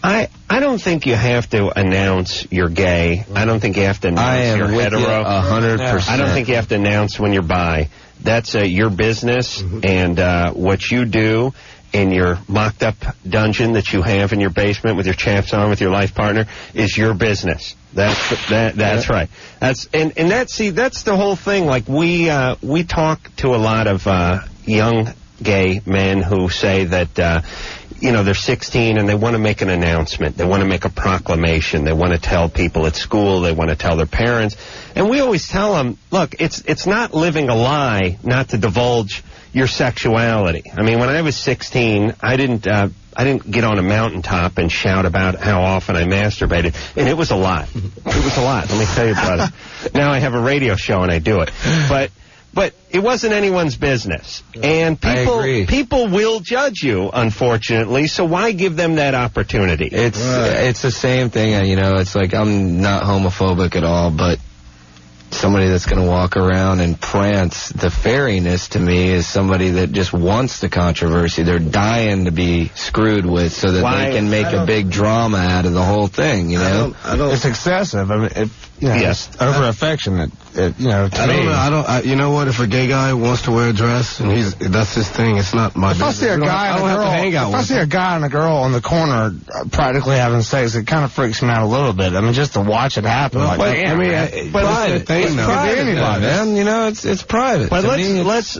I don't think you have to announce you're gay. I don't think you have to announce you're hetero. 100%. I don't think you have to announce when you're bi. That's your business, and what you do in your locked-up dungeon that you have in your basement with your chaps on with your life partner is your business. That's right. That's the whole thing. Like we talk to a lot of young gay men who say that they're 16 and they want to make an announcement. They want to make a proclamation. They want to tell people at school. They want to tell their parents. And we always tell them, look, it's not living a lie not to divulge your sexuality. I mean, when I was 16, I didn't get on a mountaintop and shout about how often I masturbated, and it was a lot. It was a lot. Let me tell you about it. Now I have a radio show and I do it, but it wasn't anyone's business, and people will judge you, unfortunately. So why give them that opportunity? It's the same thing. It's like I'm not homophobic at all, but somebody that's going to walk around and prance. The fairiness to me is somebody that just wants the controversy. They're dying to be screwed with so that they can make a big drama out of the whole thing, you know? It's excessive. I mean, yes. Over affectionate. You know, to me. You know what? If a gay guy wants to wear a dress and that's his thing, it's not my business. If I see a guy and a girl on the corner practically having sex, it kind of freaks me out a little bit. I mean, just to watch it happen. Well, but private thing, though. Anybody, man. You know, it's private. But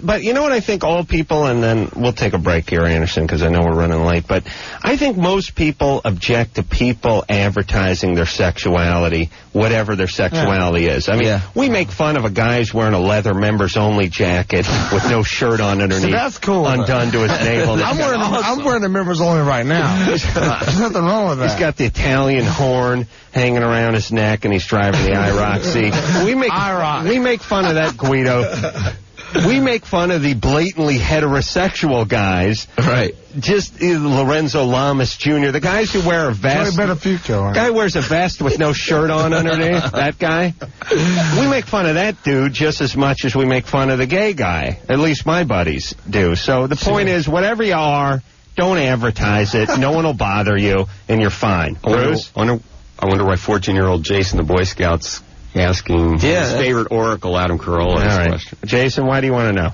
but you know what I think all people, and then we'll take a break here, Anderson, because I know we're running late, but I think most people object to people advertising their sexuality, whatever their sexuality is. I mean, we make fun of a guy who's wearing a leather members-only jacket with no shirt on underneath. So that's cool. Undone to his navel. I'm wearing the members-only right now. There's nothing wrong with that. He's got the Italian horn hanging around his neck, and he's driving the IROC. We make fun of that, Guido. We make fun of the blatantly heterosexual guys. Right. Just Lorenzo Lamas Jr., the guys who wear a vest. Guy wears a vest with no shirt on underneath. That guy. We make fun of that dude just as much as we make fun of the gay guy. At least my buddies do. So the point is, whatever you are, don't advertise it. No one will bother you, and you're fine. Bruce? I wonder why 14-year-old Jason, the Boy Scouts, asking his favorite oracle, Adam Carolla, this question. Jason, why do you want to know?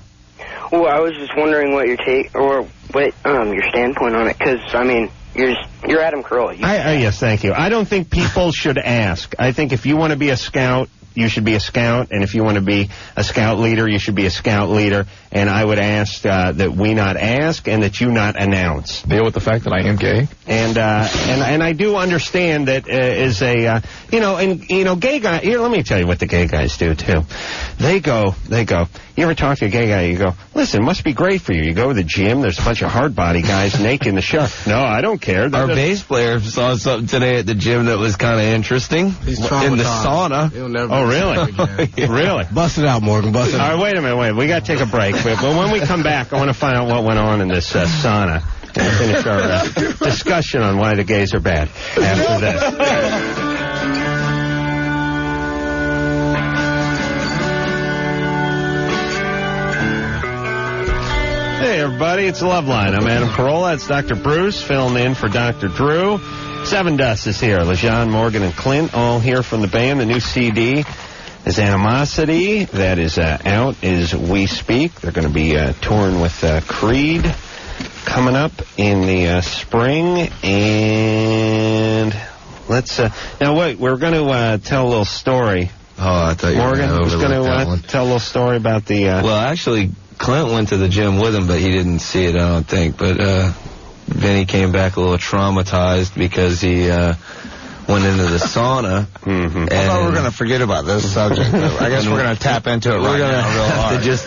Well, I was just wondering what your your standpoint on it, because I mean, you're Adam Carolla. Yes, thank you. I don't think people should ask. I think if you want to be a scout, you should be a scout, and if you want to be a scout leader, you should be a scout leader. And I would ask that we not ask and that you not announce. Deal with the fact that I am gay. And I do understand that is a gay guy. Here, let me tell you what the gay guys do too. They go. You ever talk to a gay guy? You go, listen, must be great for you. You go to the gym. There's a bunch of hard body guys naked in the shower. No, I don't care. Our bass player saw something today at the gym that was kind of interesting. He's in the sauna. Oh, really? Really? Bust it out, Morgan. Bust it out. All right, wait a minute. We got to take a break. But when we come back, I want to find out what went on in this sauna and finish our discussion on why the gays are bad after this. Hey, everybody, it's Loveline. I'm Adam Carolla. It's Dr. Bruce filling in for Dr. Drew. Sevendust is here. LeJean, Morgan, and Clint all here from the band. The new CD is Animosity. That is out as we speak. They're going to be touring with Creed coming up in the spring. And let's... now, wait, we're going to tell a little story. Oh, I thought you were Morgan was going to tell a little story about the... Well, actually... Clint went to the gym with him, but he didn't see it, I don't think. But then he came back a little traumatized because he went into the sauna. Mm-hmm. I thought we were going to forget about this subject. I guess we're going to tap into it right now real hard. Just,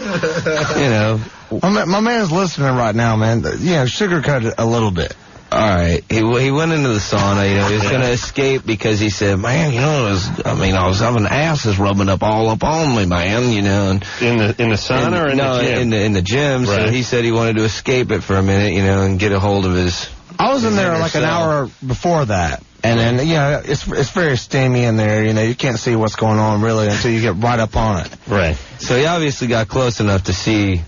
you know. My man's listening right now, man. Sugarcoat it a little bit. All right. He went into the sauna. You know, he was going to escape because he said, "Man, you know, I was having asses rubbing all up on me, man. You know." And in the sauna or in the gym? in the gym. Right. So he said he wanted to escape it for a minute, you know, and get a hold of his. I was in there like an hour before that, and then it's very steamy in there. You know, you can't see what's going on really until you get right up on it. Right. So he obviously got close enough to see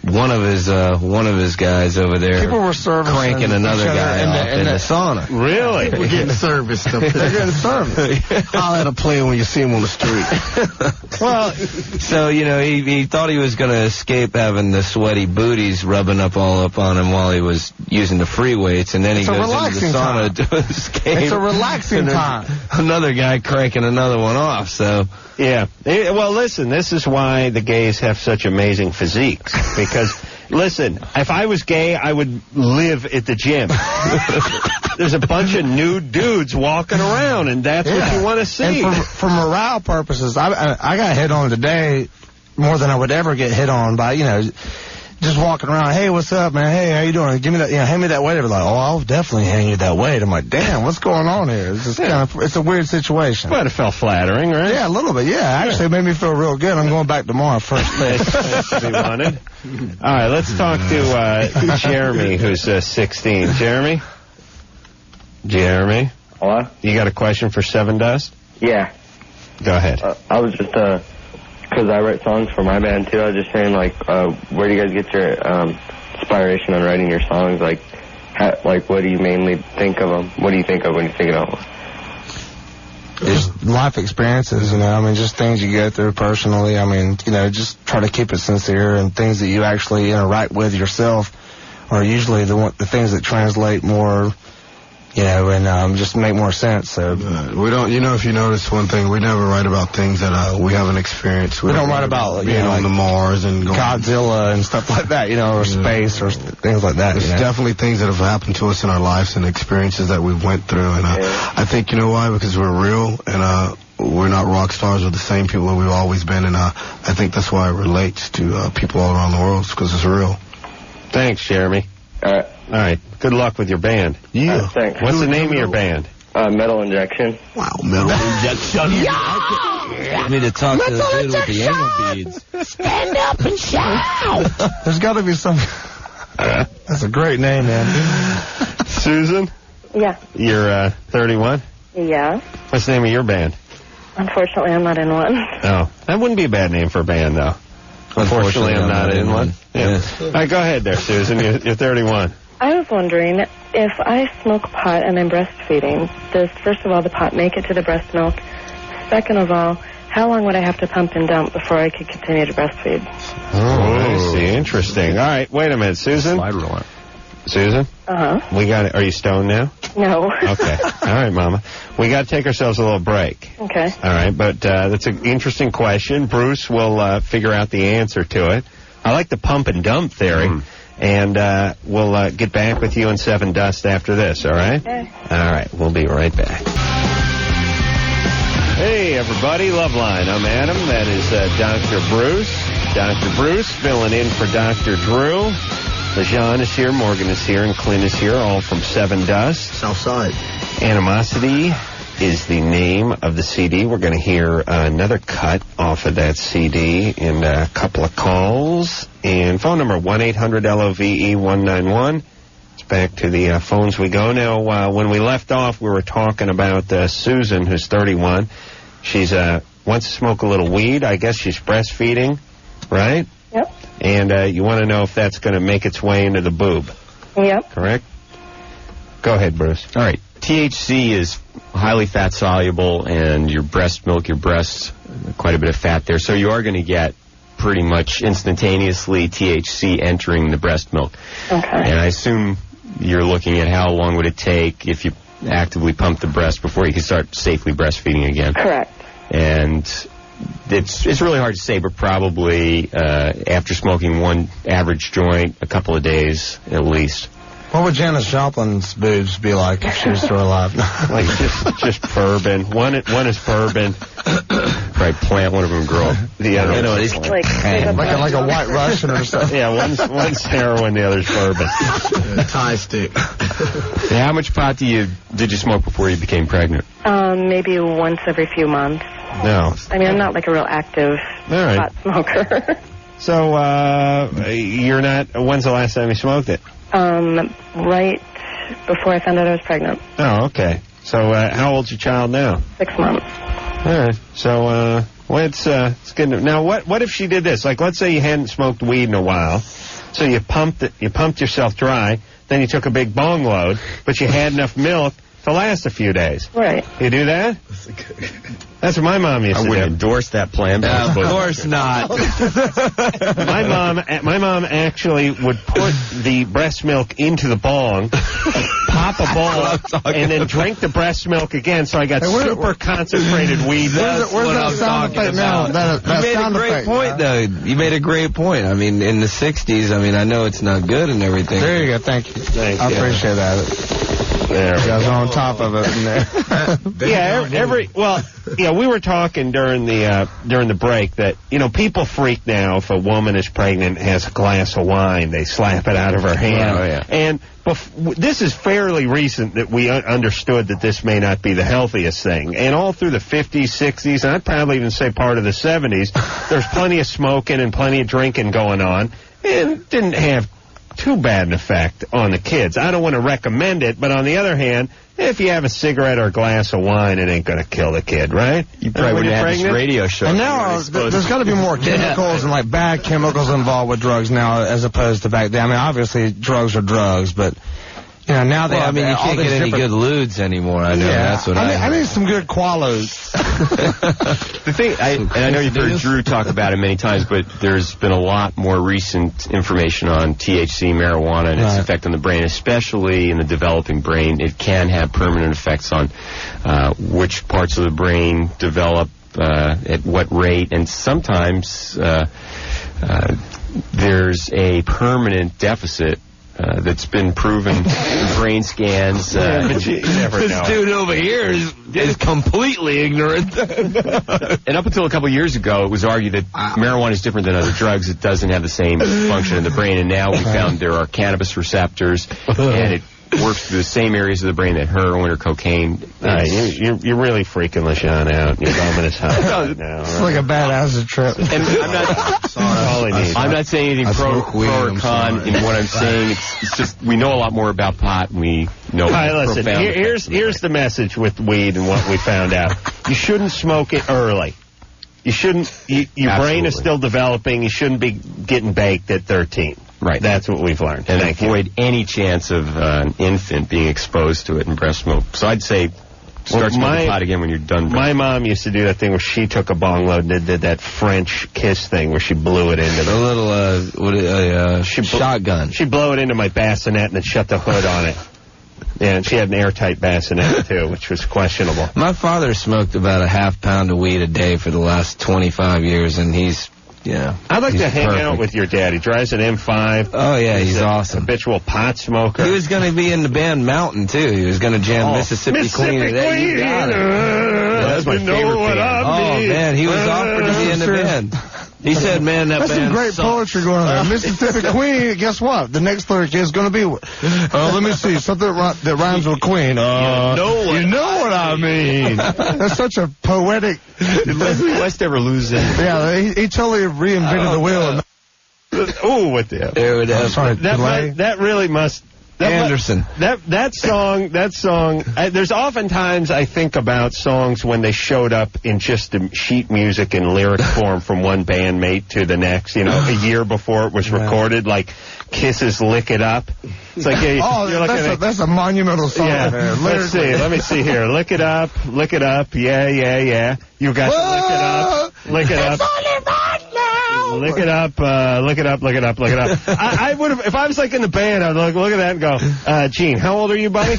one of his guys over there. People were cranking another guy off in the sauna. Really? We're getting serviced up there. They're getting serviced. I'll let a play when you see him on the street. Well, so, you know, he thought he was going to escape having the sweaty booties rubbing all up on him while he was using the free weights, and then he goes into the sauna to escape. It's a relaxing time. Another guy cranking another one off, so... Yeah. Well, listen, this is why the gays have such amazing physiques. Because, listen, if I was gay, I would live at the gym. There's a bunch of nude dudes walking around, and that's what you want to see. And for morale purposes, I got hit on today more than I would ever get hit on by, just walking around. Hey, what's up, man? Hey, how you doing? Give me that, hand me that weight. They're like, oh, I'll definitely hand you that weight. I'm like, damn, what's going on here? It's just it's a weird situation. But it felt flattering, right? Yeah, a little bit. Yeah, actually, it made me feel real good. I'm going back tomorrow, first place. To be wanted. All right, let's talk to Jeremy, who's 16. Jeremy? Hello? You got a question for Sevendust? Yeah. Go ahead. I was just, because I write songs for my band, too. I was just saying, like, where do you guys get your inspiration on writing your songs? Like, what do you mainly think of them? What do you think of when you think of them? Just life experiences, you know. I mean, just things you go through personally. I mean, you know, just try to keep it sincere, and things that you actually interact with yourself are usually the things that translate more, you know, and just make more sense. So we don't, you know, if you notice one thing, we never write about things that we haven't experienced. We don't write about being on the Mars and going Godzilla and stuff like that, you know, or space or things like that. There's definitely things that have happened to us in our lives and experiences that we've went through, and I think, you know why? Because we're real, and we're not rock stars. We're the same people that we've always been, and I think that's why it relates to people all around the world, because it's real. Thanks, Jeremy. All right. Good luck with your band. Yeah. Thanks. What's the name of your band? Metal Injection. Wow, Metal Injection. I need to talk to the dude with the anal beads. Stand up and shout. There's got to be some. That's a great name, man. Susan? Yeah. You're 31? Yeah. What's the name of your band? Unfortunately, I'm not in one. Oh, that wouldn't be a bad name for a band, though. Unfortunately, I'm not in one. Yeah. All right, go ahead there, Susan. You're 31. I was wondering, if I smoke pot and I'm breastfeeding, does, first of all, the pot make it to the breast milk? Second of all, how long would I have to pump and dump before I could continue to breastfeed? Oh, I see. Interesting. All right, wait a minute, Susan. Susan? Uh-huh. We got it. Are you stoned now? No. Okay. All right, Mama. We got to take ourselves a little break. Okay. All right, but that's an interesting question. Bruce will figure out the answer to it. I like the pump and dump theory. And we'll get back with you in Sevendust after this, all right? Okay. All right, we'll be right back. Hey, everybody, Loveline. I'm Adam. That is Dr. Bruce. Dr. Bruce filling in for Dr. Drew. LeJean is here, Morgan is here, and Clint is here, all from Sevendust. Southside. Animosity is the name of the CD. We're going to hear another cut off of that CD in a couple of calls. And phone number 1-800-LOVE-191. It's back to the phones we go. Now, when we left off, we were talking about Susan, who's 31. She's wants to smoke a little weed. I guess she's breastfeeding, right? Yep. And you want to know if that's going to make its way into the boob. Yep. Correct? Go ahead, Bruce. All right. THC is highly fat soluble, and your breast milk, your breasts, quite a bit of fat there. So you are going to get pretty much instantaneously THC entering the breast milk. Okay. And I assume you're looking at how long would it take if you actively pump the breast before you can start safely breastfeeding again. Correct. And it's really hard to say, but probably after smoking one average joint, a couple of days at least. What would Janis Joplin's boobs be like if she was still alive? Like just bourbon. One is bourbon. Probably plant one of them, grow the other. Like a White Russian or something. Yeah, one's heroin, the other's bourbon. Tie stick. Yeah, how much pot did you smoke before you became pregnant? Maybe once every few months. No. I mean, I'm not like a real active pot smoker. So, you're not, when's the last time you smoked it? Right before I found out I was pregnant. Oh, okay. So, how old's your child now? 6 months. All right. So, well, it's good. Now, what if she did this? Like, let's say you hadn't smoked weed in a while, so you pumped yourself dry, then you took a big bong load, but you had enough milk to last a few days. Right. You do that? That's what my mom used to do. I wouldn't endorse that plan. But of course not. My mom actually would put the breast milk into the bong, pop a bong, and then drink the breast milk again. So I got super concentrated weed. Where's that sound effect now? That you made a great point, though. You made a great point. I mean, in the 60s, I mean, I know it's not good and everything. There you go. Thank you. I appreciate that. There. You guys are on top of it in there. We were talking during the break that, people freak now if a woman is pregnant and has a glass of wine. They slap it out of her hand. Oh, yeah. And this is fairly recent that we understood that this may not be the healthiest thing. And all through the 50s, 60s, and I'd probably even say part of the 70s, there's plenty of smoking and plenty of drinking going on. And didn't have too bad an effect on the kids. I don't want to recommend it, but on the other hand, if you have a cigarette or a glass of wine, it ain't going to kill the kid, right? You probably wouldn't have this radio show. And now there's got to be more chemicals and like bad chemicals involved with drugs now as opposed to back then. I mean, obviously drugs are drugs, but you know now I mean, you can't get any good lewds anymore. I know that's what I need some good qualos. The thing, I know you've heard Drew talk about it many times, but there's been a lot more recent information on THC, marijuana, and its effect on the brain, especially in the developing brain. It can have permanent effects on which parts of the brain develop at what rate, and sometimes there's a permanent deficit that's been proven in brain scans. But you never know. This dude over here is completely ignorant. And up until a couple years ago, it was argued that marijuana is different than other drugs. It doesn't have the same function in the brain. And now we found there are cannabis receptors, and it works through the same areas of the brain that heroin or cocaine. You're really freaking LaShawn out. You're bumming his house right now. It's like a bad acid trip. And I'm not saying anything pro or con in what I'm saying. It's just we know a lot more about pot, and we know. All right, listen. Here's the message with weed and what we found out. You shouldn't smoke it early. You shouldn't. Your brain is still developing. You shouldn't be getting baked at 13. Right. That's what we've learned. And avoid any chance of an infant being exposed to it in breast milk. So I'd say start smoking pot again when you're done. My mom used to do that thing where she took a bong load and did that French kiss thing where she blew it into shotgun. She blew it into my bassinet and then shut the hood on it. Yeah, and she had an airtight bassinet, too, which was questionable. My father smoked about a half pound of weed a day for the last 25 years, and he's... Yeah, I'd like to hang out with your dad. He drives an M5. Oh, yeah, he's awesome. Habitual pot smoker. He was going to be in the band Mountain, too. He was going to jam Mississippi Queen today. You got it. That's my favorite band. Oh, man, he was offered to be in the band. He said, man, that That's band some great sucks. poetry going on there. Mississippi Queen, guess what? The next lyric is going to be, let me see, something that rhymes with Queen. You know what I mean. That's such a poetic... Did Leslie West ever lose it? Yeah, he totally reinvented the wheel. Oh, what the hell? That really must... Anderson. That song, there's oftentimes I think about songs when they showed up in just the sheet music and lyric form from one bandmate to the next, you know, a year before it was recorded, like Kiss's Lick It Up. It's like, that's a monumental song. Yeah, let me see here. Lick it up, yeah. You got to lick it up. Look it up. I would have, if I was like in the band, I'd look at that and go, Gene, how old are you, buddy?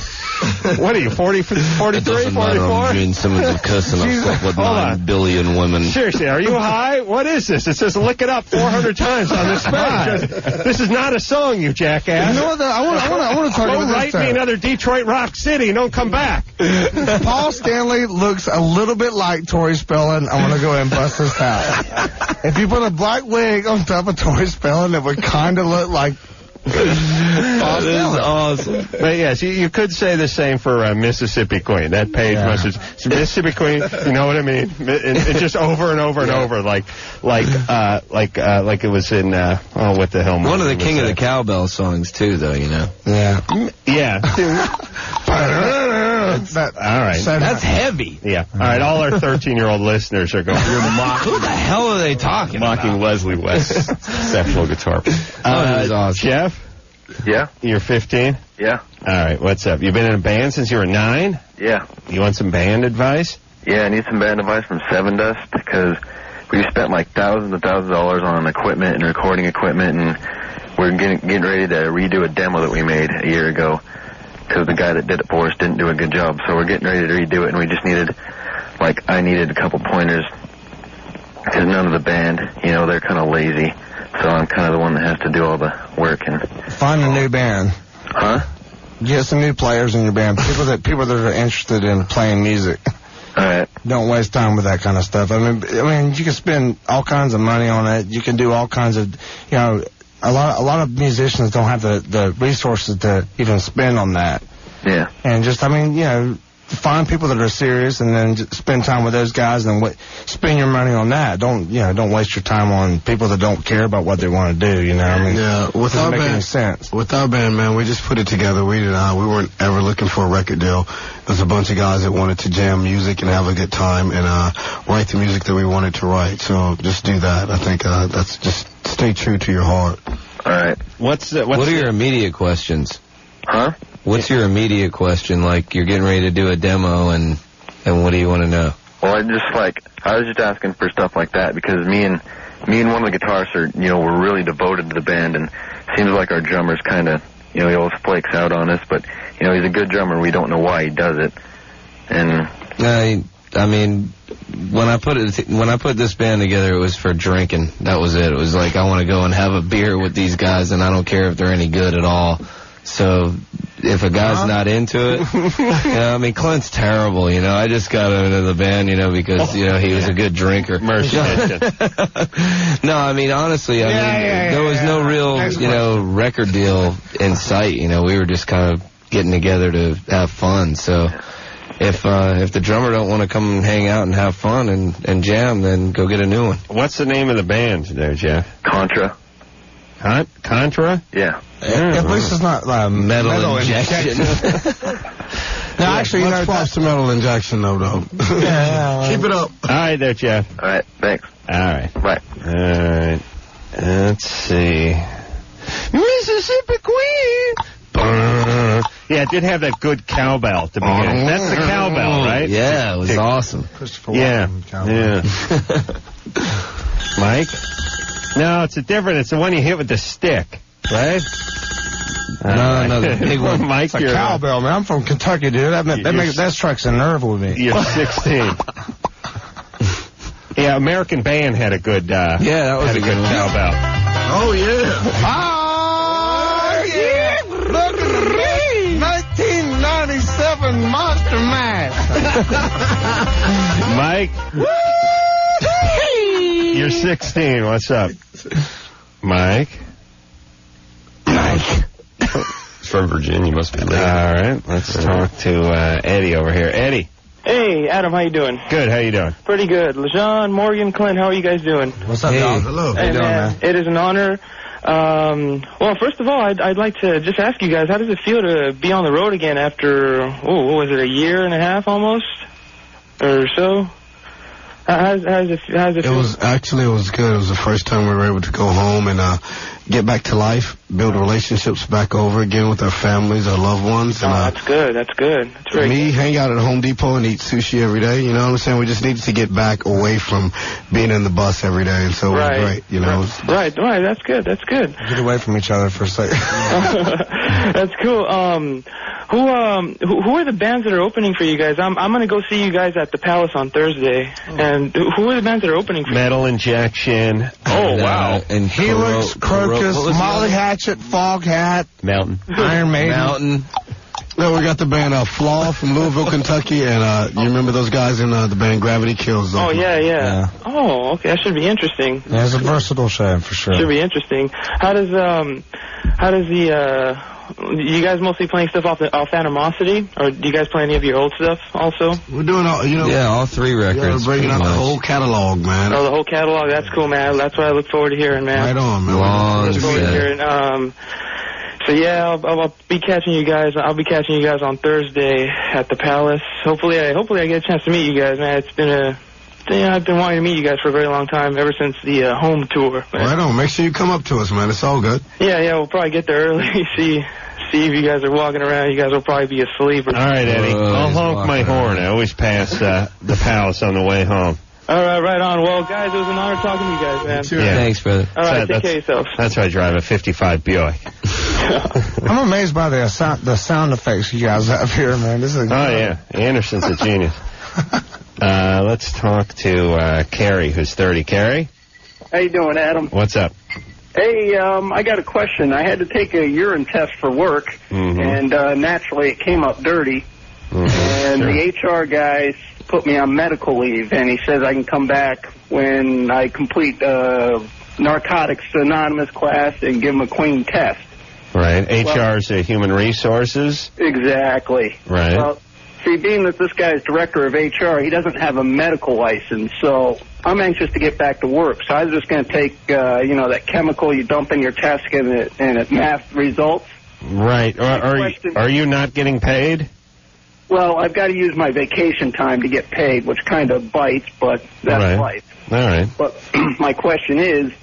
What are you, 40, 43, 44? Gene Simmons of cussing himself with 9 billion women. Seriously, are you high? What is this? It says lick it up 400 times on this page. This is not a song, you jackass. You know what? I want to talk about this. Don't write me another Detroit Rock City. Don't come back. Paul Stanley looks a little bit like Tori Spelling. I want to go ahead and bust this out. If you put a black wig on top of Tori Spelling, it would kind of look like... That is awesome. But yes, you could say the same for Mississippi Queen. That page message, Mississippi Queen. You know what I mean? It just over and over and over, like it was in what the hell? One of the King of the Cowbell songs too, though. You know. Yeah. All right. That's heavy. Yeah. All right. All our 13-year-old listeners are going, you're mocking. Who the hell are they talking mocking about? Leslie West's exceptional guitar. Awesome. Jeff? Yeah. You're 15? Yeah. All right. What's up? You've been in a band since you were 9? Yeah. You want some band advice? Yeah, I need some band advice from Sevendust because we spent like thousands of dollars on equipment and recording equipment, and we're getting ready to redo a demo that we made a year ago because the guy that did it for us didn't do a good job. So we're getting ready to redo it, and we just needed, I needed a couple pointers because none of the band, they're kind of lazy. So I'm kind of the one that has to do all the work and find a new band. Huh? Get some new players in your band. People that are interested in playing music. All right. Don't waste time with that kind of stuff. I mean, you can spend all kinds of money on it. You can do all kinds of, a lot of musicians don't have the resources to even spend on that. Yeah. And just, find people that are serious, and then just spend time with those guys, and spend your money on that. Don't waste your time on people that don't care about what they want to do. You know, I mean, with doesn't our make band, any sense. With our band, man, we just put it together. We weren't ever looking for a record deal. There's a bunch of guys that wanted to jam music and have a good time and write the music that we wanted to write. So just do that. I think that's just stay true to your heart. All right. What are your immediate questions? Huh? What's your immediate question? Like, you're getting ready to do a demo, and what do you want to know? Well, I was just asking for stuff like that because me and one of the guitarists are, we're really devoted to the band, and it seems like our drummer's kind of, he always flakes out on us, but, he's a good drummer. We don't know why he does it. And I mean, when I put this band together, it was for drinking. That was it. It was like, I want to go and have a beer with these guys, and I don't care if they're any good at all. So if a guy's not into it, I mean, Clint's terrible, I just got into the band, because, he was a good drinker. No, I mean, honestly, there was no real, record deal in sight. We were just kind of getting together to have fun. So if the drummer don't want to come and hang out and have fun and jam, then go get a new one. What's the name of the band there, Jeff? Contra. Contra? Yeah. At least it's not metal injection. No, actually, let's swap some metal injection, though. Keep it up. All right, there, Jeff. All right, thanks. All right. Bye. All right. Let's see. Mississippi Queen. Yeah, it did have that good cowbell at the beginning. That's the cowbell, right? Yeah, it was awesome. Christopher Walken cowbell. Yeah. Mike? No, it's it's the one you hit with the stick, right? No, the big one. Mike, it's a cowbell, man. I'm from Kentucky, dude. That strikes a nerve with me. You're 16. Yeah, American Band had a good. That was a good cowbell. Oh yeah. Oh yeah. Look at me. 1997 Monster Mash. Mike. You're 16. What's up? Mike? He's from Virginia. Must be late. All right. Let's talk to Eddie over here. Eddie. Hey, Adam. How you doing? Good. How you doing? Pretty good. LeJean, Morgan, Clint, how are you guys doing? What's up, y'all? Hello. Hey, man. It is an honor. Well, first of all, I'd like to just ask you guys, how does it feel to be on the road again after, what was it, a year and a half almost? Or so? How's it feel? It was good. It was the first time we were able to go home and get back to life, build relationships back over again with our families, our loved ones. And, that's good. That's good. That's very good. Hang out at Home Depot and eat sushi every day. You know what I'm saying? We just needed to get back away from being in the bus every day, and so it was great. Right. That's good. That's good. Get away from each other for a second. That's cool. Who are the bands that are opening for you guys? I'm going to go see you guys at the Palace on Thursday. And who are the bands that are opening for you? Metal Injection. Oh, wow. And Helix, Crocus, Molly Hatchet, Foghat, Mountain. Iron Maiden. Mountain. No, we got the band Flaw from Louisville, Kentucky, and you remember those guys in the band Gravity Kills? Oh, yeah. Oh, okay. That should be interesting. Yeah, it's a versatile show, for sure. Should be interesting. How does you guys mostly playing stuff off Animosity, or do you guys play any of your old stuff also? We're doing all three records. Yeah, we're breaking out the whole catalog, man. Oh, the whole catalog. That's cool, man. That's what I look forward to hearing, man. Right on, man. Long look forward to hearing. So yeah, I'll be catching you guys. I'll be catching you guys on Thursday at the Palace. Hopefully I get a chance to meet you guys, man. It's been I've been wanting to meet you guys for a very long time, ever since the home tour. Man. Right on. Make sure you come up to us, man. It's all good. Yeah, we'll probably get there early. See if you guys are walking around. You guys will probably be asleep. All right, Eddie. I'll honk my horn. I always pass the Palace on the way home. All right on. Well, guys, it was an honor talking to you guys, man. Yeah. Thanks, brother. All right, take care of yourselves. That's why I drive a 55 Buick. I'm amazed by the sound effects you guys have here, man. This is yeah. Anderson's a genius. Let's talk to Carrie, who's 30. Carrie? How you doing, Adam? What's up? Hey, I got a question. I had to take a urine test for work, and naturally it came up dirty. And the HR guys put me on medical leave, and he says I can come back when I complete Narcotics Anonymous class and give them a clean test. Right. HR's Human Resources? Exactly. Right. Well, See, being that this guy's director of HR, he doesn't have a medical license, so I'm anxious to get back to work. So I was just going to take, that chemical you dump in your test and it masks results. Right. Are you not getting paid? Well, I've got to use my vacation time to get paid, which kind of bites, but that's life. All right. But my question is,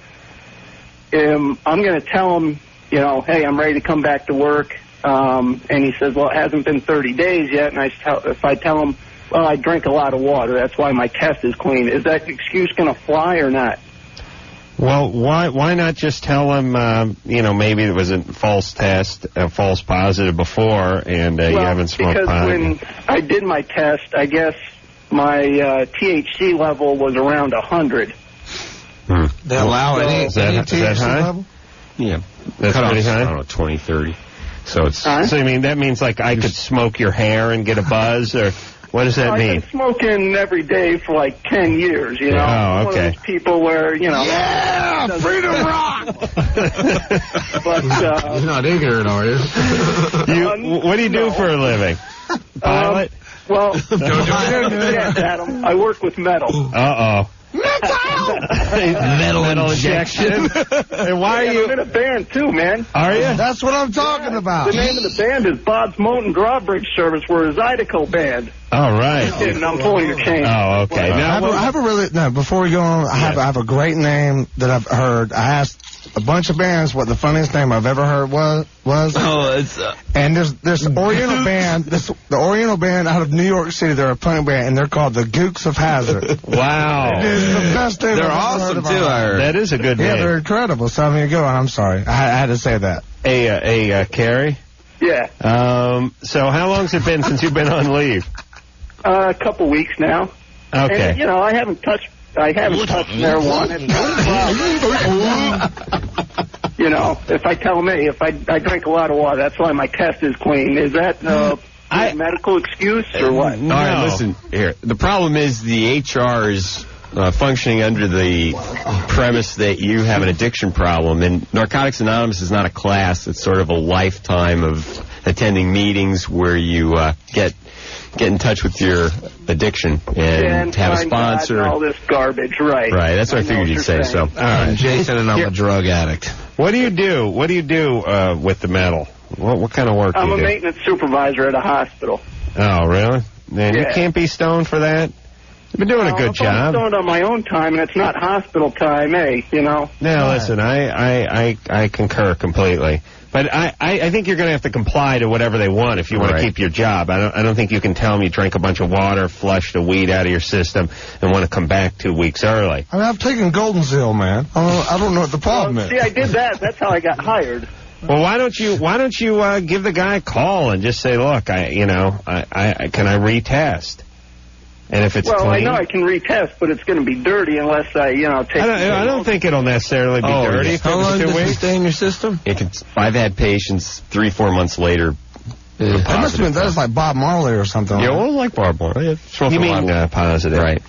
I'm going to tell him, hey, I'm ready to come back to work. And he says, well, it hasn't been 30 days yet. And if I tell him, well, I drink a lot of water, that's why my test is clean, is that excuse going to fly or not? Well, why not just tell him, maybe it was a false test, a false positive before, and you haven't smoked pot? Because when I did my test, I guess my THC level was around 100. They allow any THC level? Yeah. That's pretty high? I don't know, 20, 30. So it's... So you mean that means like I could smoke your hair and get a buzz, or what does that mean? I've been smoking every day for like 10 years, Oh, okay. One of those people where, Yeah! Freedom rock! But, you're not ignorant, are you? What do you do for a living? Pilot? Well, yes, Adam. I work with metal. Uh-oh. Metal injection. And why are you... I'm in a band, too, man. Are you? That's what I'm talking about. The name of the band is Bob's Mountain Drawbridge Service. We're a Zydeco band. All right. And I'm pulling your chain. Oh, okay. I have a really... No, before we go on, I have a great name that I've heard. I asked a bunch of bands what the funniest name I've ever heard was. Oh, it's... And there's an Oriental band, the Oriental band out of New York City. They're a punk band, and they're called the Gooks of Hazard. Wow. It is the best name They're I've ever awesome, heard too, I heard. That is a good name. Yeah, they're incredible. So, I mean, go on. I'm sorry. I had to say that. Hey, Carrie? Yeah. So how long's it been since you've been on leave? A couple weeks now. Okay. And, I haven't touched marijuana. If I tell them, hey, if I drink a lot of water, that's why my test is clean. Is that a medical excuse or what? No. All right, listen here. The problem is the HR is functioning under the premise that you have an addiction problem. And Narcotics Anonymous is not a class. It's sort of a lifetime of attending meetings where you get in touch with your addiction and have a sponsor. And all this garbage, right? Right, that's what I figured you'd say. So, all right, Jason, and I'm a drug addict. What do you do? What do you do with the metal? What kind of work do you do? I'm a maintenance supervisor at a hospital. Oh, really? Man, you can't be stoned for that? You've been doing a good job. I'm stoned on my own time, and it's not hospital time, Now, listen, I concur completely. But I think you're going to have to comply to whatever they want if you want to keep your job. I don't think you can tell them you drank a bunch of water, flushed the weed out of your system, and want to come back 2 weeks early. I mean, I've taken Golden Seal, man. I don't know what the problem is. See, I did that. That's how I got hired. Well, why don't you give the guy a call and just say, look, can I retest? And if it's clean, I know I can retest, but it's going to be dirty unless I, take. I don't think it'll necessarily be dirty. How long does it stay in your system? I've had patients 3-4 months later. That must have been that's like Bob Marley or something. Yeah, well, like Bob Marley. You mean positive, right?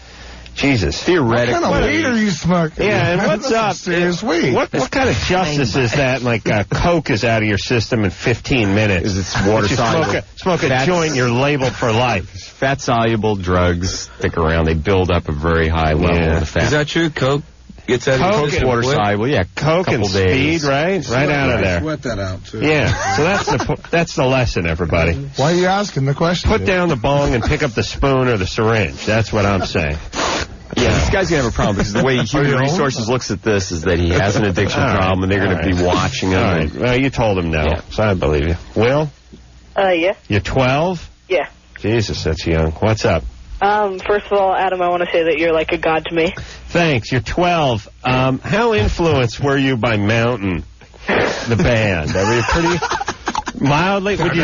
Jesus. Theoretically. What kind of weed are you smoking? Yeah, and what's up? Serious weed. What kind of justice is that? Like Coke is out of your system in 15 minutes. It's water soluble. Smoke a joint, you're labeled for life. Fat soluble drugs stick around. They build up a very high level of fat. Is that true? Coke gets out of your water soluble. Yeah, Coke and speed, right out of there. Sweat that out too. Yeah, so that's the lesson, everybody. Why are you asking the question? Put down the bong and pick up the spoon or the syringe. That's what I'm saying. Yeah, this guy's going to have a problem because the way Human Resources looks at this is that he has an addiction problem and they're going to be watching him. All right. Well, you told him no, so I believe you. Will? Yeah. You're 12? Yeah. Jesus, that's young. What's up? First of all, Adam, I want to say that you're like a god to me. Thanks. You're 12. How influenced were you by Mountain, the band? Are you pretty mildly? Would you...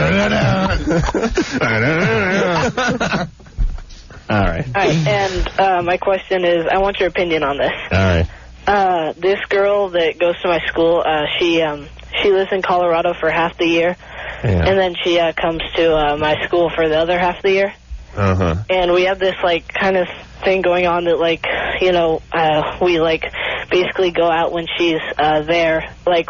All right. And my question is, I want your opinion on this. All right. This girl that goes to my school, she lives in Colorado for half the year, and then she comes to my school for the other half of the year. Uh-huh. And we have this, like, kind of thing going on that, like, we, like, basically go out when she's there, like,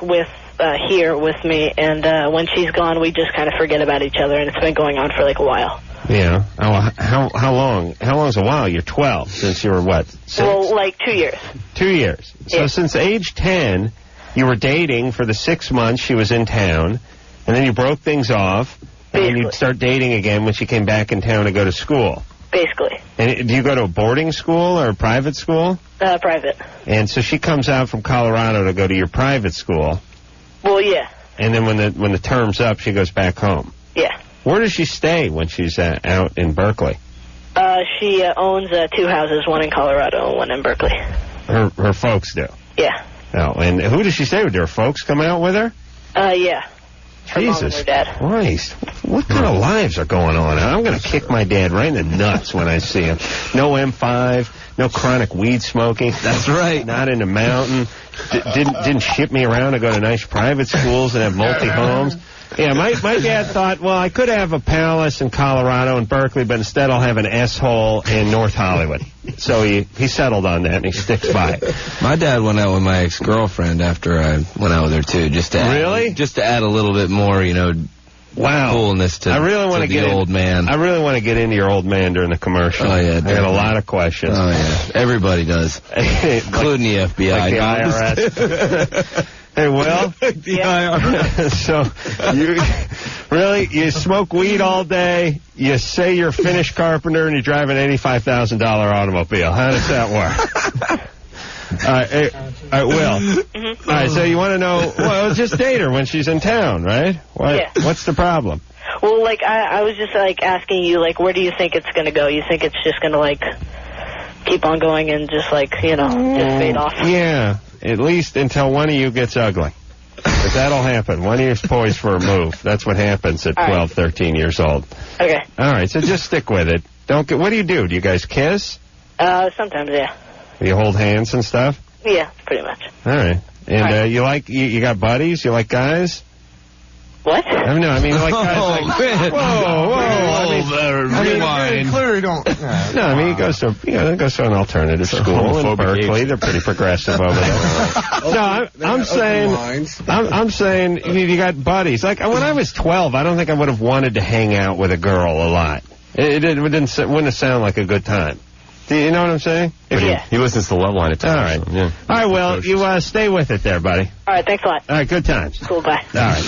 here with me, and when she's gone, we just kind of forget about each other, and it's been going on for, like, a while. Yeah. Oh, how long? How long's a while? You're 12 since you were what? 6? Well, like 2 years. 2 years. So since age 10, you were dating for the 6 months she was in town, and then you broke things off, and then you'd start dating again when she came back in town to go to school. Basically. And do you go to a boarding school or a private school? Private. And so she comes out from Colorado to go to your private school. Well, yeah. And then when the term's up, she goes back home. Yeah. Where does she stay when she's out in Berkeley? She owns 2 houses, one in Colorado and one in Berkeley. Her folks do? Yeah. Oh, and who does she stay with? Do her folks come out with her? Yeah. Her mom and Jesus her dad. Christ. What kind of lives are going on? I'm going to kick my dad right in the nuts when I see him. No M5, no chronic weed smoking. That's right. Not in the mountain. Didn't ship me around to go to nice private schools and have multi-homes. Yeah, my dad thought, well, I could have a palace in Colorado and Berkeley, but instead I'll have an S-hole in North Hollywood. So he settled on that, and he sticks by it. My dad went out with my ex-girlfriend after I went out with her, too, just to add a little bit more, coolness to the old man. I really want to get into your old man during the commercial. Oh, yeah. I got a lot of questions. Oh, yeah. Everybody does, including the FBI. Like the IRS. Hey, Will? So, you smoke weed all day, you say you're a finished carpenter, and you drive an $85,000 automobile. How does that work? All right, Will. Mm-hmm. All right, so you want to know, well, just date her when she's in town, right? Yeah. What's the problem? Well, I was just, asking you, where do you think it's going to go? You think it's just going to, keep on going and just, just fade off? Yeah. At least until one of you gets ugly. But that'll happen. One of you's poised for a move. That's what happens at 12, 13 years old. Okay. All right, so just stick with it. What do you do? Do you guys kiss? Sometimes, yeah. Do you hold hands and stuff? Yeah, pretty much. All right. And you got buddies? You like guys? What? I mean, like guys man. Rewind. Clearly don't. No, I mean, he goes to an alternative school in Berkeley. They're pretty progressive over there. No, I'm saying you got buddies. Like, when I was 12, I don't think I would have wanted to hang out with a girl a lot. It wouldn't sound like a good time. Do you know what I'm saying? Yeah. He listens to Loveline at times. All right. So, yeah. All right, well, you stay with it there, buddy. All right, thanks a lot. All right, good times. Cool, bye. All right.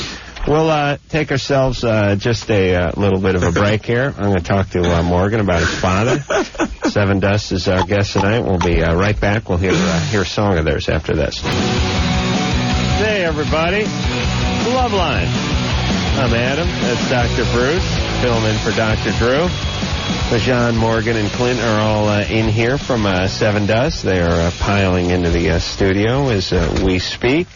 We'll take ourselves just a little bit of a break here. I'm going to talk to Morgan about his father. Sevendust is our guest tonight. We'll be right back. We'll hear a song of theirs after this. Hey, everybody. Loveline. I'm Adam. That's Dr. Bruce. Filling in for Dr. Drew. John, Morgan, and Clint are all in here from Sevendust. They are piling into the studio as we speak.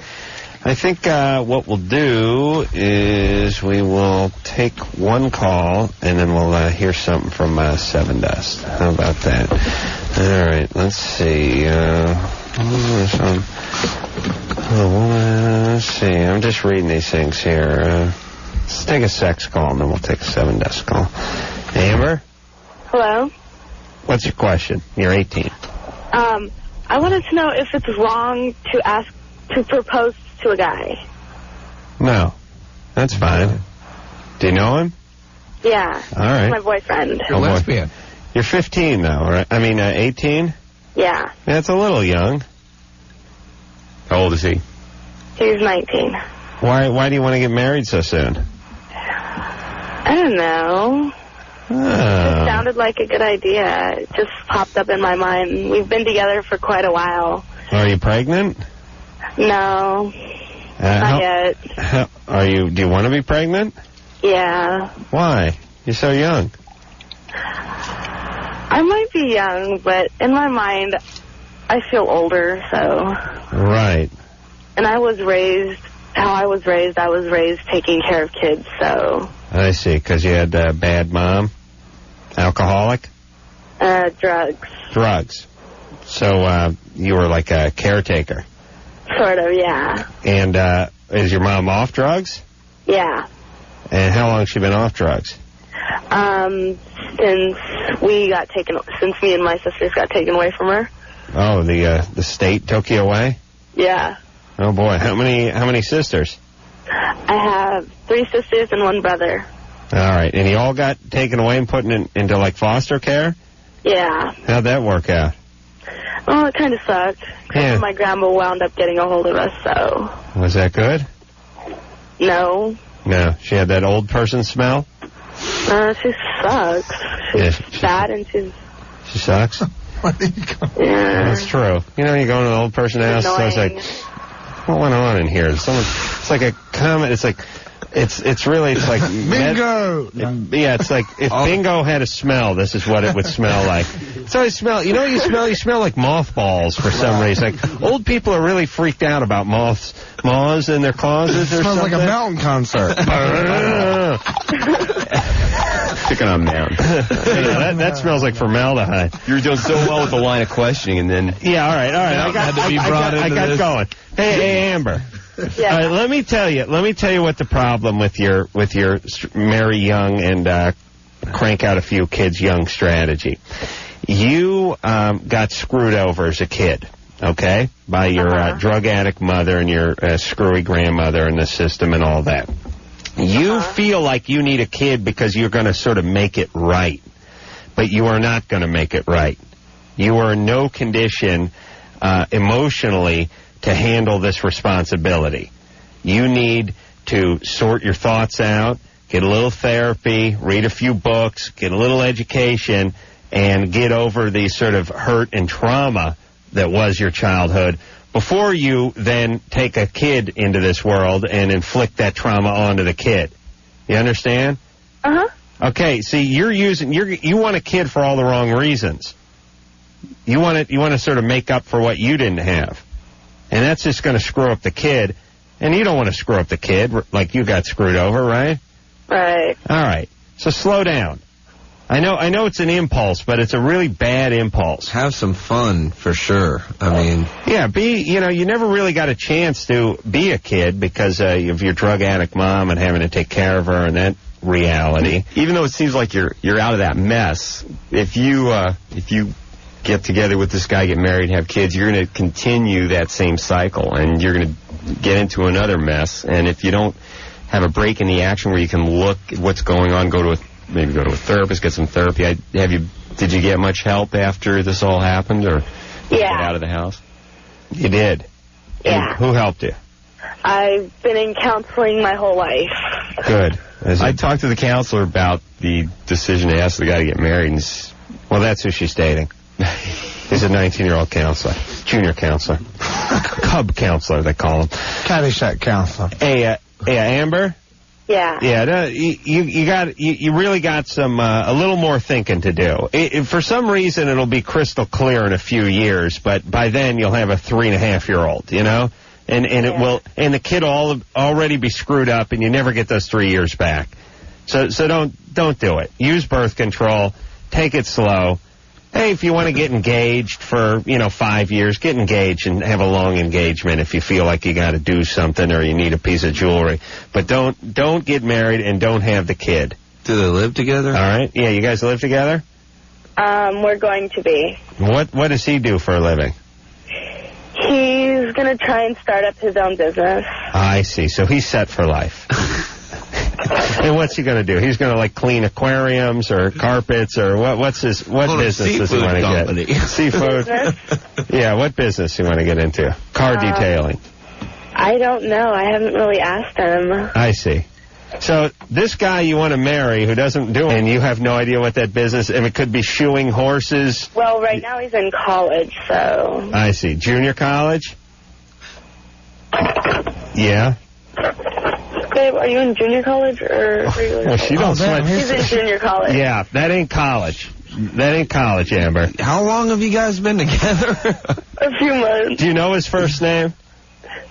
I think what we'll do is we will take one call, and then we'll hear something from Sevendust. How about that? All right, let's see. Let's see. I'm just reading these things here. Let's take a sex call, and then we'll take a Sevendust call. Amber? Hello? What's your question? You're 18. I wanted to know if it's wrong to propose to a guy. No. That's fine. Do you know him? Yeah. All right. He's my boyfriend. You're a lesbian. You're 15, though, right? I mean, 18? Yeah. That's a little young. How old is he? He's 19. Why do you want to get married so soon? I don't know. It sounded like a good idea. It just popped up in my mind. We've been together for quite a while. Are you pregnant? No. Not yet. Do you want to be pregnant? Yeah. Why? You're so young. I might be young, but in my mind, I feel older, so. Right. And I was raised taking care of kids, so. I see, because you had a bad mom? Alcoholic? Drugs. Drugs. So you were like a caretaker? Sort of, yeah. And is your mom off drugs? Yeah. And how long has she been off drugs? Since me and my sisters got taken away from her. Oh, the state took you away? Yeah. Oh boy, how many sisters? I have 3 sisters and 1 brother. All right. And you all got taken away and put into, like, foster care? Yeah. How'd that work out? Oh, it kind of sucked. Yeah. My grandma wound up getting a hold of us, so... Was that good? No. No. She had that old person smell? She sucks. She's bad and she's... She sucks? Yeah. That's true. You know, you go into an old person's house, so it's like, what went on in here? It's like a comment. It's like, it's really, it's like... Bingo! Yeah, it's like, if Bingo had a smell, this is what it would smell like. So I smell, you know what you smell? You smell like mothballs for some reason. Like, old people are really freaked out about moths in their closets or something. Smells like a mountain concert. Picking on mountain. That smells like formaldehyde. You were doing so well with the line of questioning, and then... Yeah, all right. I got going. Hey, Amber. Yeah. All right, let me tell you what the problem with your marry young and crank out a few kids young strategy. You got screwed over as a kid, okay, by your drug addict mother and your screwy grandmother in the system and all that. You feel like you need a kid because you're going to sort of make it right, but you are not going to make it right. You are in no condition emotionally to handle this responsibility. You need to sort your thoughts out, get a little therapy, read a few books, get a little education, and get over the sort of hurt and trauma that was your childhood before you then take a kid into this world and inflict that trauma onto the kid. You understand? Uh-huh. Okay, see, you want a kid for all the wrong reasons. You want to sort of make up for what you didn't have. And that's just going to screw up the kid. And you don't want to screw up the kid like you got screwed over, right? Right. All right. So slow down. I know it's an impulse, but it's a really bad impulse. Have some fun, for sure. I mean... Yeah, you never really got a chance to be a kid because of your drug addict mom and having to take care of her and that reality. Even though it seems like you're out of that mess, if you get together with this guy, get married, have kids, you're going to continue that same cycle, and you're going to get into another mess. And if you don't have a break in the action where you can look at what's going on, maybe go to a therapist, get some therapy. Did you get much help after this all happened, or get out of the house? You did. Yeah. And who helped you? I've been in counseling my whole life. Good. I talked to the counselor about the decision to ask the guy to get married. Well, that's who she's dating. He's a 19-year-old counselor, junior counselor, cub counselor they call him. Caddyshack counselor. Hey, Amber. Yeah. Yeah, you really got some a little more thinking to do. For some reason, it'll be crystal clear in a few years, but by then you'll have a 3.5-year-old, you know, and it will, and the kid will already be screwed up, and you never get those 3 years back. So don't do it. Use birth control. Take it slow. Hey, if you want to get engaged for, 5 years, get engaged and have a long engagement if you feel like you got to do something or you need a piece of jewelry. But don't get married and don't have the kid. Do they live together? All right. Yeah, you guys live together? We're going to be. What does he do for a living? He's going to try and start up his own business. I see. So he's set for life. And what's he going to do? He's going to, clean aquariums or carpets or what business does he want to get? Seafood? Yeah, what business do you want to get into? Car detailing? I don't know. I haven't really asked him. I see. So this guy you want to marry who doesn't do it, and you have no idea what that business, and it could be shoeing horses? Well, right now he's in college, so... I see. Junior college? Yeah? Babe, are you in junior college or are you in well, she don't sweat. He's in junior college. Yeah, that ain't college. That ain't college, Amber. How long have you guys been together? A few months. Do you know his first name?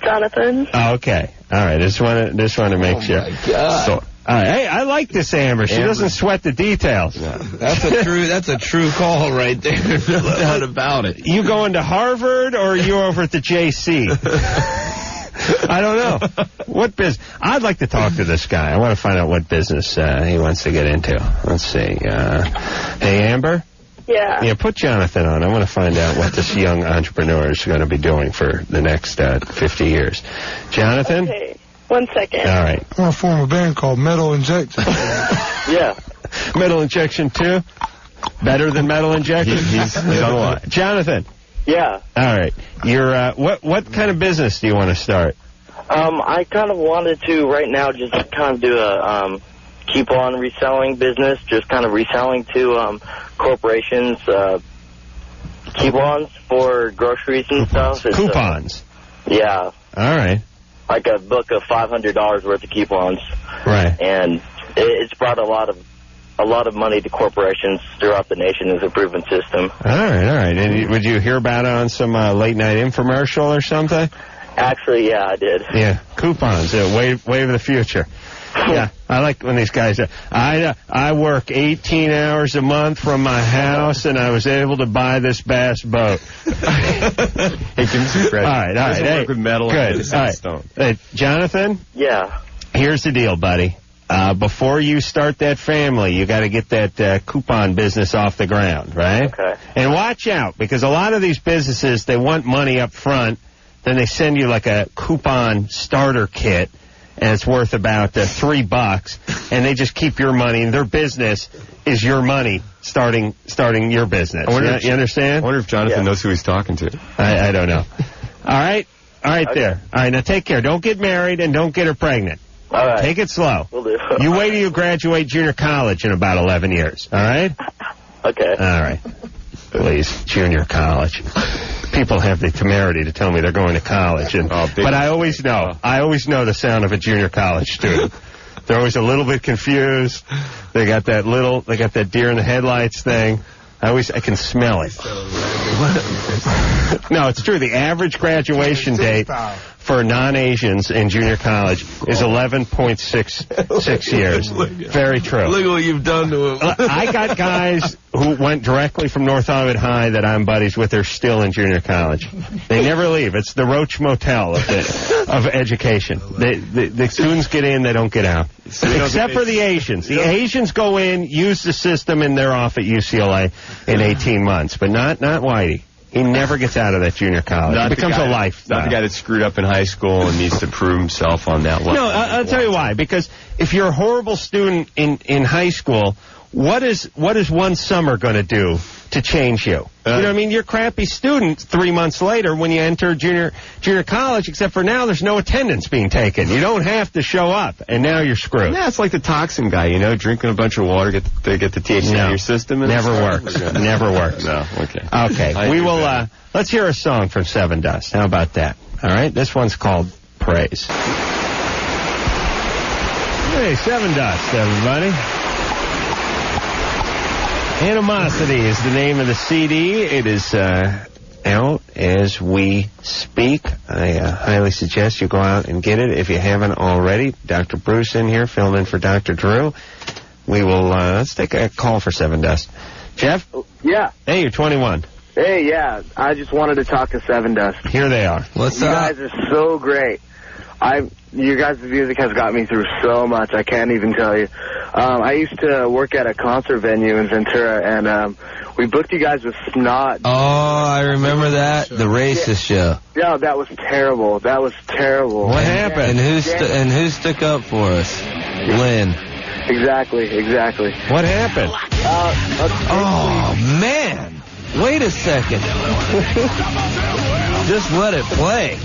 Jonathan. Oh, okay. All right. Just want to make sure. Oh, my God. So, all right. Hey, I like this Amber. She doesn't sweat the details. No, that's a true call right there. No doubt about it. You going to Harvard or are you over at the JC? I don't know. What business? I'd like to talk to this guy. I want to find out what business he wants to get into. Let's see. Hey, Amber? Yeah. Yeah, put Jonathan on. I want to find out what this young entrepreneur is going to be doing for the next 50 years. Jonathan? Okay. 1 second. All right. I want to form a band called Metal Injection. Yeah. Metal Injection 2? Better than Metal Injection? He's on the line. Jonathan. Yeah. All right. You're what kind of business do you want to start? I kind of wanted to right now just kind of do a coupon reselling business, just kind of reselling to corporations coupons for groceries and stuff. It's, Coupons? Yeah. All right. Like a book of $500 worth of coupons. Right. And it's brought a lot of money to corporations throughout the nation as a proven system. All right. And would you hear about it on some late-night infomercial or something? Actually, yeah, I did. Yeah, coupons, wave of the future. Yeah, I like when these guys I work 18 hours a month from my house, and I was able to buy this bass boat. Hey, give me some credit. All right. Hey, work with metal good. and All right. stone. Jonathan? Yeah. Here's the deal, buddy. Before you start that family, you got to get that coupon business off the ground, right? Okay. And watch out, because a lot of these businesses, they want money up front, then they send you like a coupon starter kit, and it's worth about $3, and they just keep your money, and their business is your money starting your business. You understand? I wonder if Jonathan knows who he's talking to. I don't know. All right, okay. There. All right, now take care. Don't get married and don't get her pregnant. All right. Take it slow. Will do. You wait till you graduate junior college in about 11 years, all right? Okay. All right. Please, junior college. People have the temerity to tell me they're going to college, but I always know. I always know the sound of a junior college student. They're always a little bit confused. They got that deer in the headlights thing. I can smell it. No, it's true. The average graduation date for non-Asians in junior college is 11.6 years. Very true. Look at what you've done to him. I got guys who went directly from North Hollywood High that I'm buddies with. They're still in junior college. They never leave. It's the Roach Motel of education. The students get in, they don't get out. Except for the Asians. The Asians go in, use the system, and they're off at UCLA in 18 months. But not Whitey. He never gets out of that junior college. It becomes a lifestyle. Not the guy that's screwed up in high school and needs to prove himself on that level. No, I'll tell you why. Because if you're a horrible student in high school, what is one summer going to do to change you? You know what I mean? You're a crappy student 3 months later when you enter junior college, except for now there's no attendance being taken. You don't have to show up, and now you're screwed. Yeah, it's like the toxin guy, drinking a bunch of water get the THC out of your system. And Never works. Never works. No, okay. Okay, we will, let's hear a song from Sevendust. How about that? All right, this one's called Praise. Hey, Sevendust, everybody. Animosity is the name of the CD. It is out as we speak. I highly suggest you go out and get it if you haven't already. Dr. Bruce in here, filling in for Dr. Drew. We will, let's take a call for Sevendust. Jeff? Yeah. Hey, you're 21. Hey, yeah. I just wanted to talk to Sevendust. Here they are. What's up? You guys are so great. Your guys' music has got me through so much, I can't even tell you. I used to work at a concert venue in Ventura, and we booked you guys with Snot. Oh, I remember that. The racist show. Yeah, that was terrible. That was terrible. What happened? And who stuck up for us? Lynn. Exactly. What happened? Oh, man. Wait a second. Just let it play.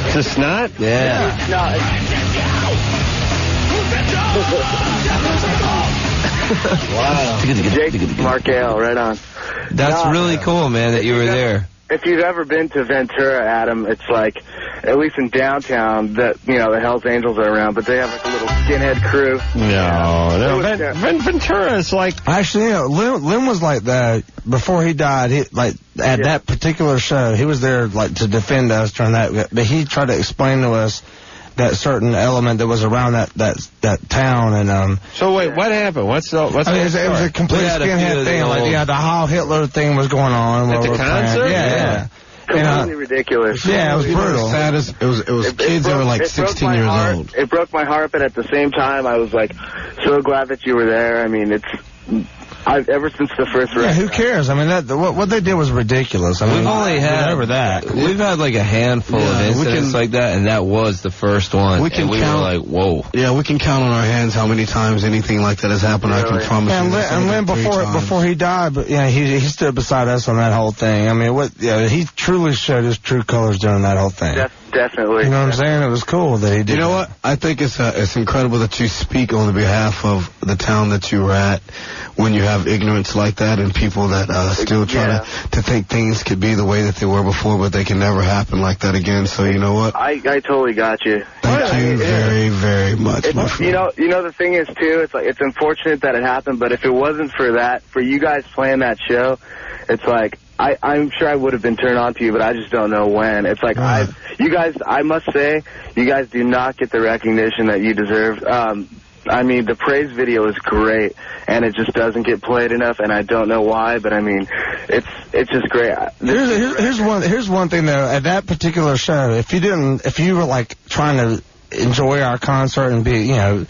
Is this Snot? Yeah. Wow. Jake Markale, right on. That's really cool, man, that you were there. If you've ever been to Ventura, Adam, it's like, at least in downtown, that the Hells Angels are around, but they have like a little skinhead crew. No. Ventura is like... Actually, Lynn was like that before he died. At that particular show, he was there like to defend us during that, but he tried to explain to us that certain element that was around that town, and So wait, what happened? It was a complete skinhead thing. The Heil Hitler thing was going on at the concert. Yeah. Completely ridiculous. Yeah, it was brutal. It was kids that were like 16 years old. It broke my heart, but at the same time, I was like so glad that you were there. I mean, it's Ever since the first round. Yeah, who cares? I mean, what they did was ridiculous. I mean, we've only had We've had like a handful of incidents like that, and that was the first one. We can were like, whoa. Yeah, we can count on our hands how many times anything like that has happened. Really? I can promise you. And Lynn, before he died, but yeah, he stood beside us on that whole thing. I mean, he truly showed his true colors during that whole thing. Definitely. You know what I'm saying? It was cool that he did. You know what? I think it's incredible that you speak on the behalf of the town that you were at when you have ignorance like that and people that still try to think things could be the way that they were before, but they can never happen like that again. So you know what? I totally got you. Thank you very, very much, my friend. You know the thing is too. It's like it's unfortunate that it happened, but if it wasn't for that, for you guys playing that show, it's like. I'm sure I would have been turned on to you, but I just don't know when. It's like, you guys, I must say, you guys do not get the recognition that you deserve. I mean, the praise video is great, and it just doesn't get played enough, and I don't know why, but I mean, it's just great. Here's one thing, though. At that particular show, if you were, like, trying to enjoy our concert and be, you know,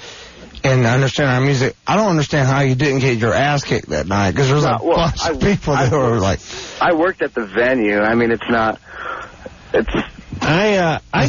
and understand our music, I don't understand how you didn't get your ass kicked that night, because there was a bunch of people that were like... I worked at the venue. I mean, it's not... It's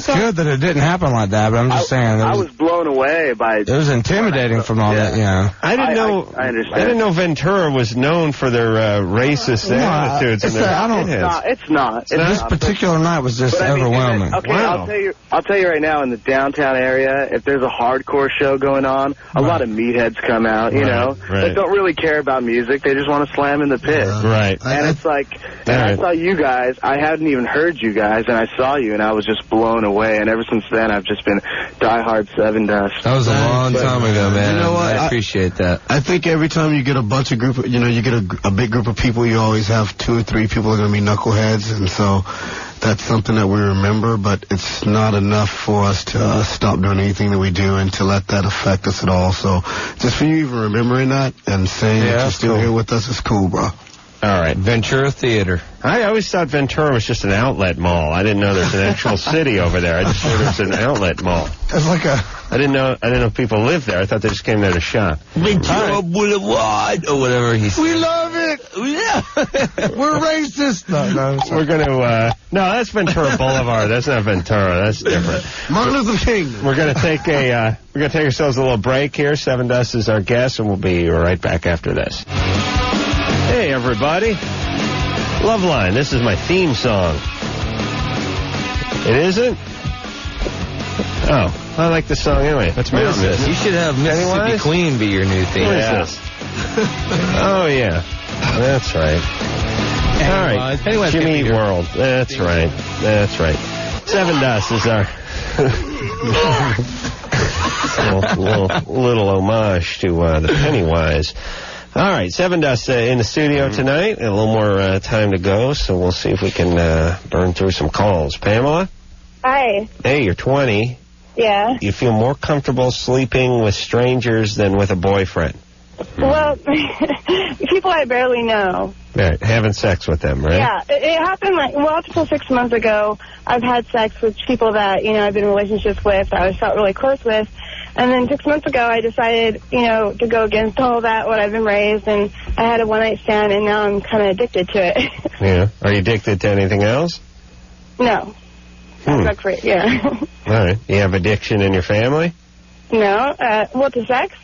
good that it didn't happen like that, but I'm just saying... I was blown away by... It was intimidating from all that, yeah. I didn't know... I understand. I didn't know Ventura was known for their racist attitudes. It's not. This particular night was just overwhelming. Okay, wow. I'll tell you right now, in the downtown area, if there's a hardcore show going on, a lot of meatheads come out, you know? They don't really care about music. They just want to slam in the pit. Right. And it's like, I saw you guys. I hadn't even heard you guys, and I saw you, and I was just blown away. And ever since then, I've just been diehard Sevendust. That was a long time ago, man. You know what? I appreciate that. I think every time you get a bunch of you get a big group of people, you always have 2 or 3 people that are going to be knuckleheads, and so that's something that we remember, but it's not enough for us to stop doing anything that we do and to let that affect us at all. So just for you even remembering that and saying that you're still here with us is cool, bro. All right. Ventura Theater. I always thought Ventura was just an outlet mall. I didn't know there's an actual city over there. I just thought it was an outlet mall. It's like I didn't know people lived there. I thought they just came there to shop. Ventura Boulevard or whatever he said. We love it. We're racist. No, we're going to no, that's Ventura Boulevard. That's not Ventura. That's different. Martin Luther King. We're going to take ourselves a little break here. Sevendust is our guest, and we'll be right back after this. Hey, everybody. Loveline, this is my theme song. It isn't? Oh, I like the song anyway. What is this? You should have Mississippi Queen be your new theme. What is this? Oh, yeah. That's right. All right. Jimmy Eat World. That's right. That's right. Sevendust is our little homage to the Pennywise. All right, Sevendust in the studio tonight. A little more time to go, so we'll see if we can burn through some calls. Pamela? Hi. Hey, you're 20. Yeah. You feel more comfortable sleeping with strangers than with a boyfriend? Well, people I barely know. Right, having sex with them, right? Yeah, it happened up until 6 months ago. I've had sex with people that, I've been in relationships with, that I felt really close with. And then 6 months ago, I decided, to go against all that, what I've been raised, and I had a one-night stand, and now I'm kind of addicted to it. Yeah. Are you addicted to anything else? No. Drug-free, yeah. All right. You have addiction in your family? No. To sex?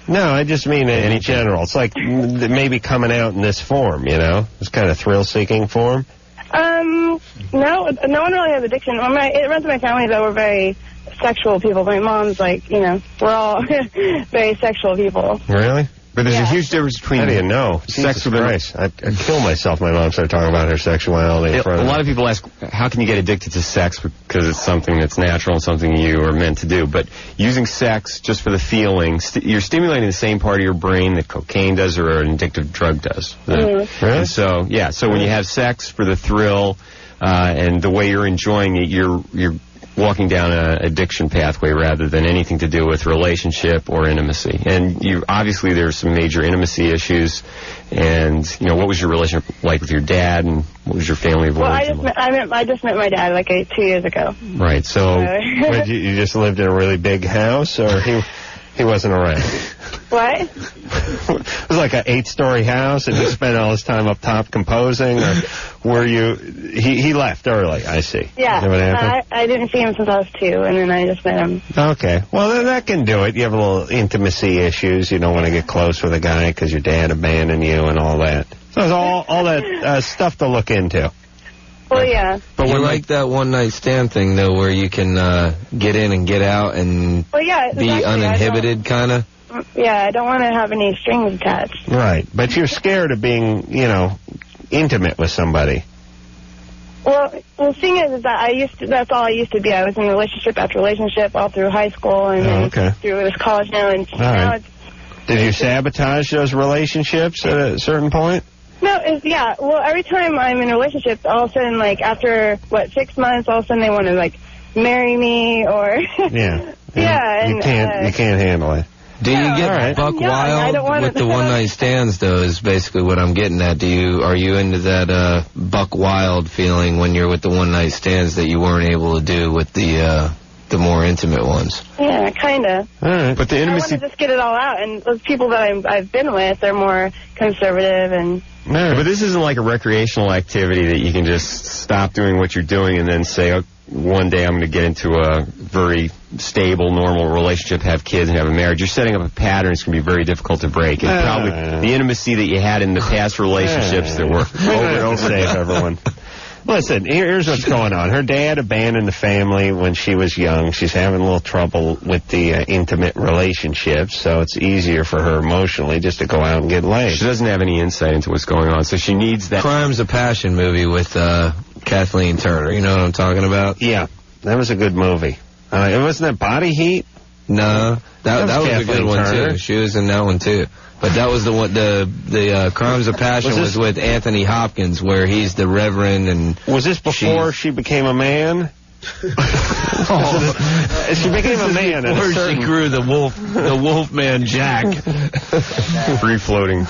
No, I just mean in general. It's like maybe coming out in this form, This kind of thrill-seeking form. No one really has addiction. It runs in my family, though. We're very sexual people. My mom's we're all very sexual people. Really? But there's a huge difference between... How do you know? Sex with Christ. I'd kill myself. My mom started talking about her sexuality in front of me. A lot of people ask, how can you get addicted to sex? Because it's something that's natural and something you are meant to do. But using sex just for the feeling, you're stimulating the same part of your brain that cocaine does or an addictive drug does. Mm-hmm. Really? And so when you have sex for the thrill and the way you're enjoying it, you're walking down an addiction pathway rather than anything to do with relationship or intimacy. And obviously there's some major intimacy issues. And what was your relationship like with your dad, and what was your family of origin? Well, I just met my dad 2 years ago. Right. So you just lived in a really big house, or he wasn't around? What? It was like an 8-story house, and he spent all his time up top composing, or were you... He left early, I see. Yeah. Is that what happened? I didn't see him since I was 2, and then I just met him. Okay. Well, then that can do it. You have a little intimacy issues. You don't want to get close with a guy because your dad abandoned you and all that. So there's all that stuff to look into. Well, yeah. But you like that one-night stand thing, though, where you can get in and get out and be uninhibited, kind of? Yeah, I don't want to have any strings attached. Right. But you're scared of being, intimate with somebody. Well, the thing is that that's all I used to be. I was in relationship after relationship all through high school and then through this college now. And now it's... Did you sabotage those relationships at a certain point? No, well, every time I'm in a relationship, all of a sudden, like, after, 6 months, all of a sudden they want to, like, marry me or... Yeah. Yeah, You can't handle it. Do you get buck wild with the one-night stands, though, is basically what I'm getting at. Are you into that buck wild feeling when you're with the one-night stands that you weren't able to do with the more intimate ones? Yeah, kind of. All right. But the intimacy... I want to just get it all out, and those people that I've been with, they're more conservative and... No, but this isn't like a recreational activity that you can just stop doing what you're doing and then say, oh, one day I'm going to get into a very stable, normal relationship, have kids, and have a marriage. You're setting up a pattern that's going to be very difficult to break. And probably the intimacy that you had in the past relationships that were over and over. Save everyone. Listen, here's what's going on. Her dad abandoned the family when she was young. She's having a little trouble with the intimate relationships, so it's easier for her emotionally just to go out and get laid. She doesn't have any insight into what's going on, so she needs that. Crimes of Passion movie with Kathleen Turner. You know what I'm talking about? Yeah, that was a good movie. It wasn't that Body Heat? No, that was a good one, too. She was in that one, too. But that was the one, the Crimes of Passion was with Anthony Hopkins, where he's the Reverend and... Was this before she became a man? She became a man at a certain... She grew the Wolfman Jack. Free floating.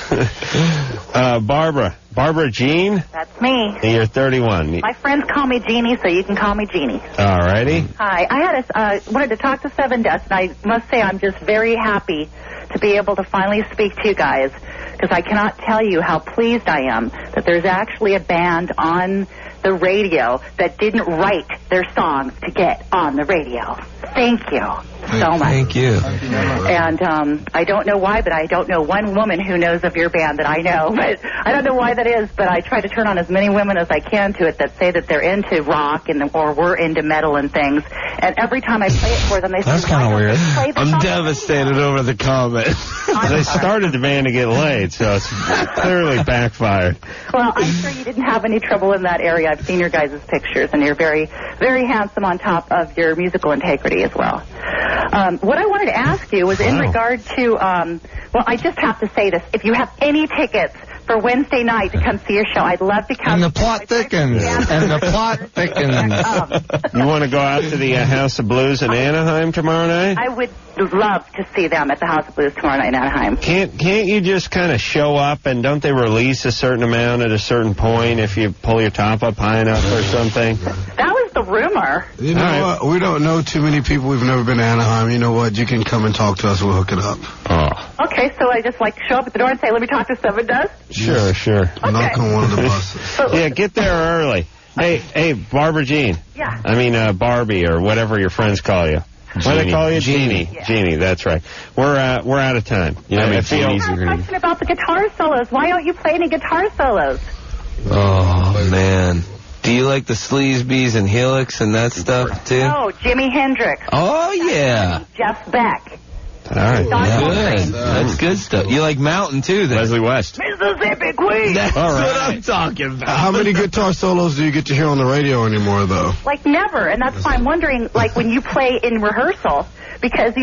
Barbara Jean? That's me. And you're 31. My friends call me Jeannie, so you can call me Jeannie. All righty. Hi. I wanted to talk to Sevendust, and I must say I'm just very happy to be able to finally speak to you guys, because I cannot tell you how pleased I am that there's actually a band on the radio that didn't write their songs to get on the radio. Thank you so much. Thank you. And I don't know why, but I don't know one woman who knows of your band that I know. But I don't know why that is, but I try to turn on as many women as I can to it that say that they're into rock or we're into metal and things. And every time I play it for them, they say, that's kind of weird. I'm devastated over the comment. They started the band to get laid, so it's clearly backfired. Well, I'm sure you didn't have any trouble in that area. I've seen your guys' pictures, and you're very, very handsome on top of your musical integrity as well. What I wanted to ask you was in regard to, well, I just have to say this. If you have any tickets for Wednesday night to come see your show, I'd love to come. And the plot thickens. And the plot thickens. You want to go out to the House of Blues in Anaheim tomorrow night? I would love to see them at the House of Blues tomorrow night in Anaheim. Can't you just kind of show up, and don't they release a certain amount at a certain point if you pull your top up high enough or something? That was the rumor. You know what? We don't know too many people. We've never been to Anaheim. You know what? You can come and talk to us. We'll hook it up. Oh. Okay, so I just show up at the door and say, let me talk to Sevendust? Sure. Okay. Knock on one of the buses. Yeah, get there early. Hey, Barbara Jean. Yeah. I mean, Barbie or whatever your friends call you. What do they call you? Jeannie. Yeah. Jeannie, that's right. We're out of time. I have a question about the guitar solos. Why don't you play any guitar solos? Oh, man. Do you like the Sleazebees and Helix and that stuff, too? No, Jimi Hendrix. Oh, yeah. Jeff Beck. All right. Good. That's good stuff. You like Mountain, too, then? Leslie West. Mississippi Queen. That's what I'm talking about. How many guitar solos do you get to hear on the radio anymore, though? Like never, and that's why I'm wondering, like when you play in rehearsal, because,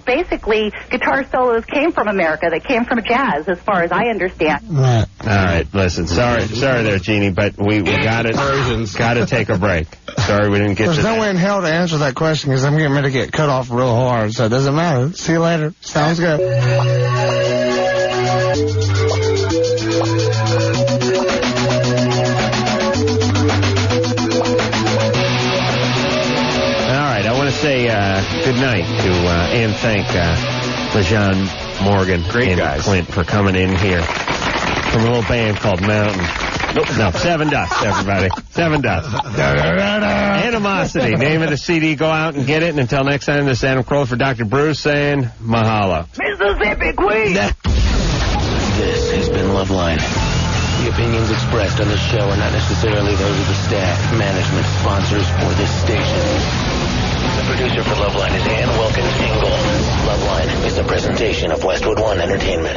basically guitar solos came from America. They came from jazz, as far as I understand. Right. All right, listen, sorry there, Jeannie, but we got to take a break. Sorry we didn't get There's no way in hell to answer that question because I'm getting ready to get cut off real hard, so it doesn't matter. See you later. Sounds good. All right, I want to say good night to and thank Lejean Morgan and Clint for coming in here from a little band called Mountain. No, Sevendust, everybody. Sevendust. Animosity. Name of the CD. Go out and get it. And until next time, this is Adam Carolla for Dr. Bruce saying mahalo. Mississippi Queen! This has been Loveline. The opinions expressed on this show are not necessarily those of the staff, management, sponsors, or this station. The producer for Loveline is Ann Wilkins Ingle. Loveline is a presentation of Westwood One Entertainment.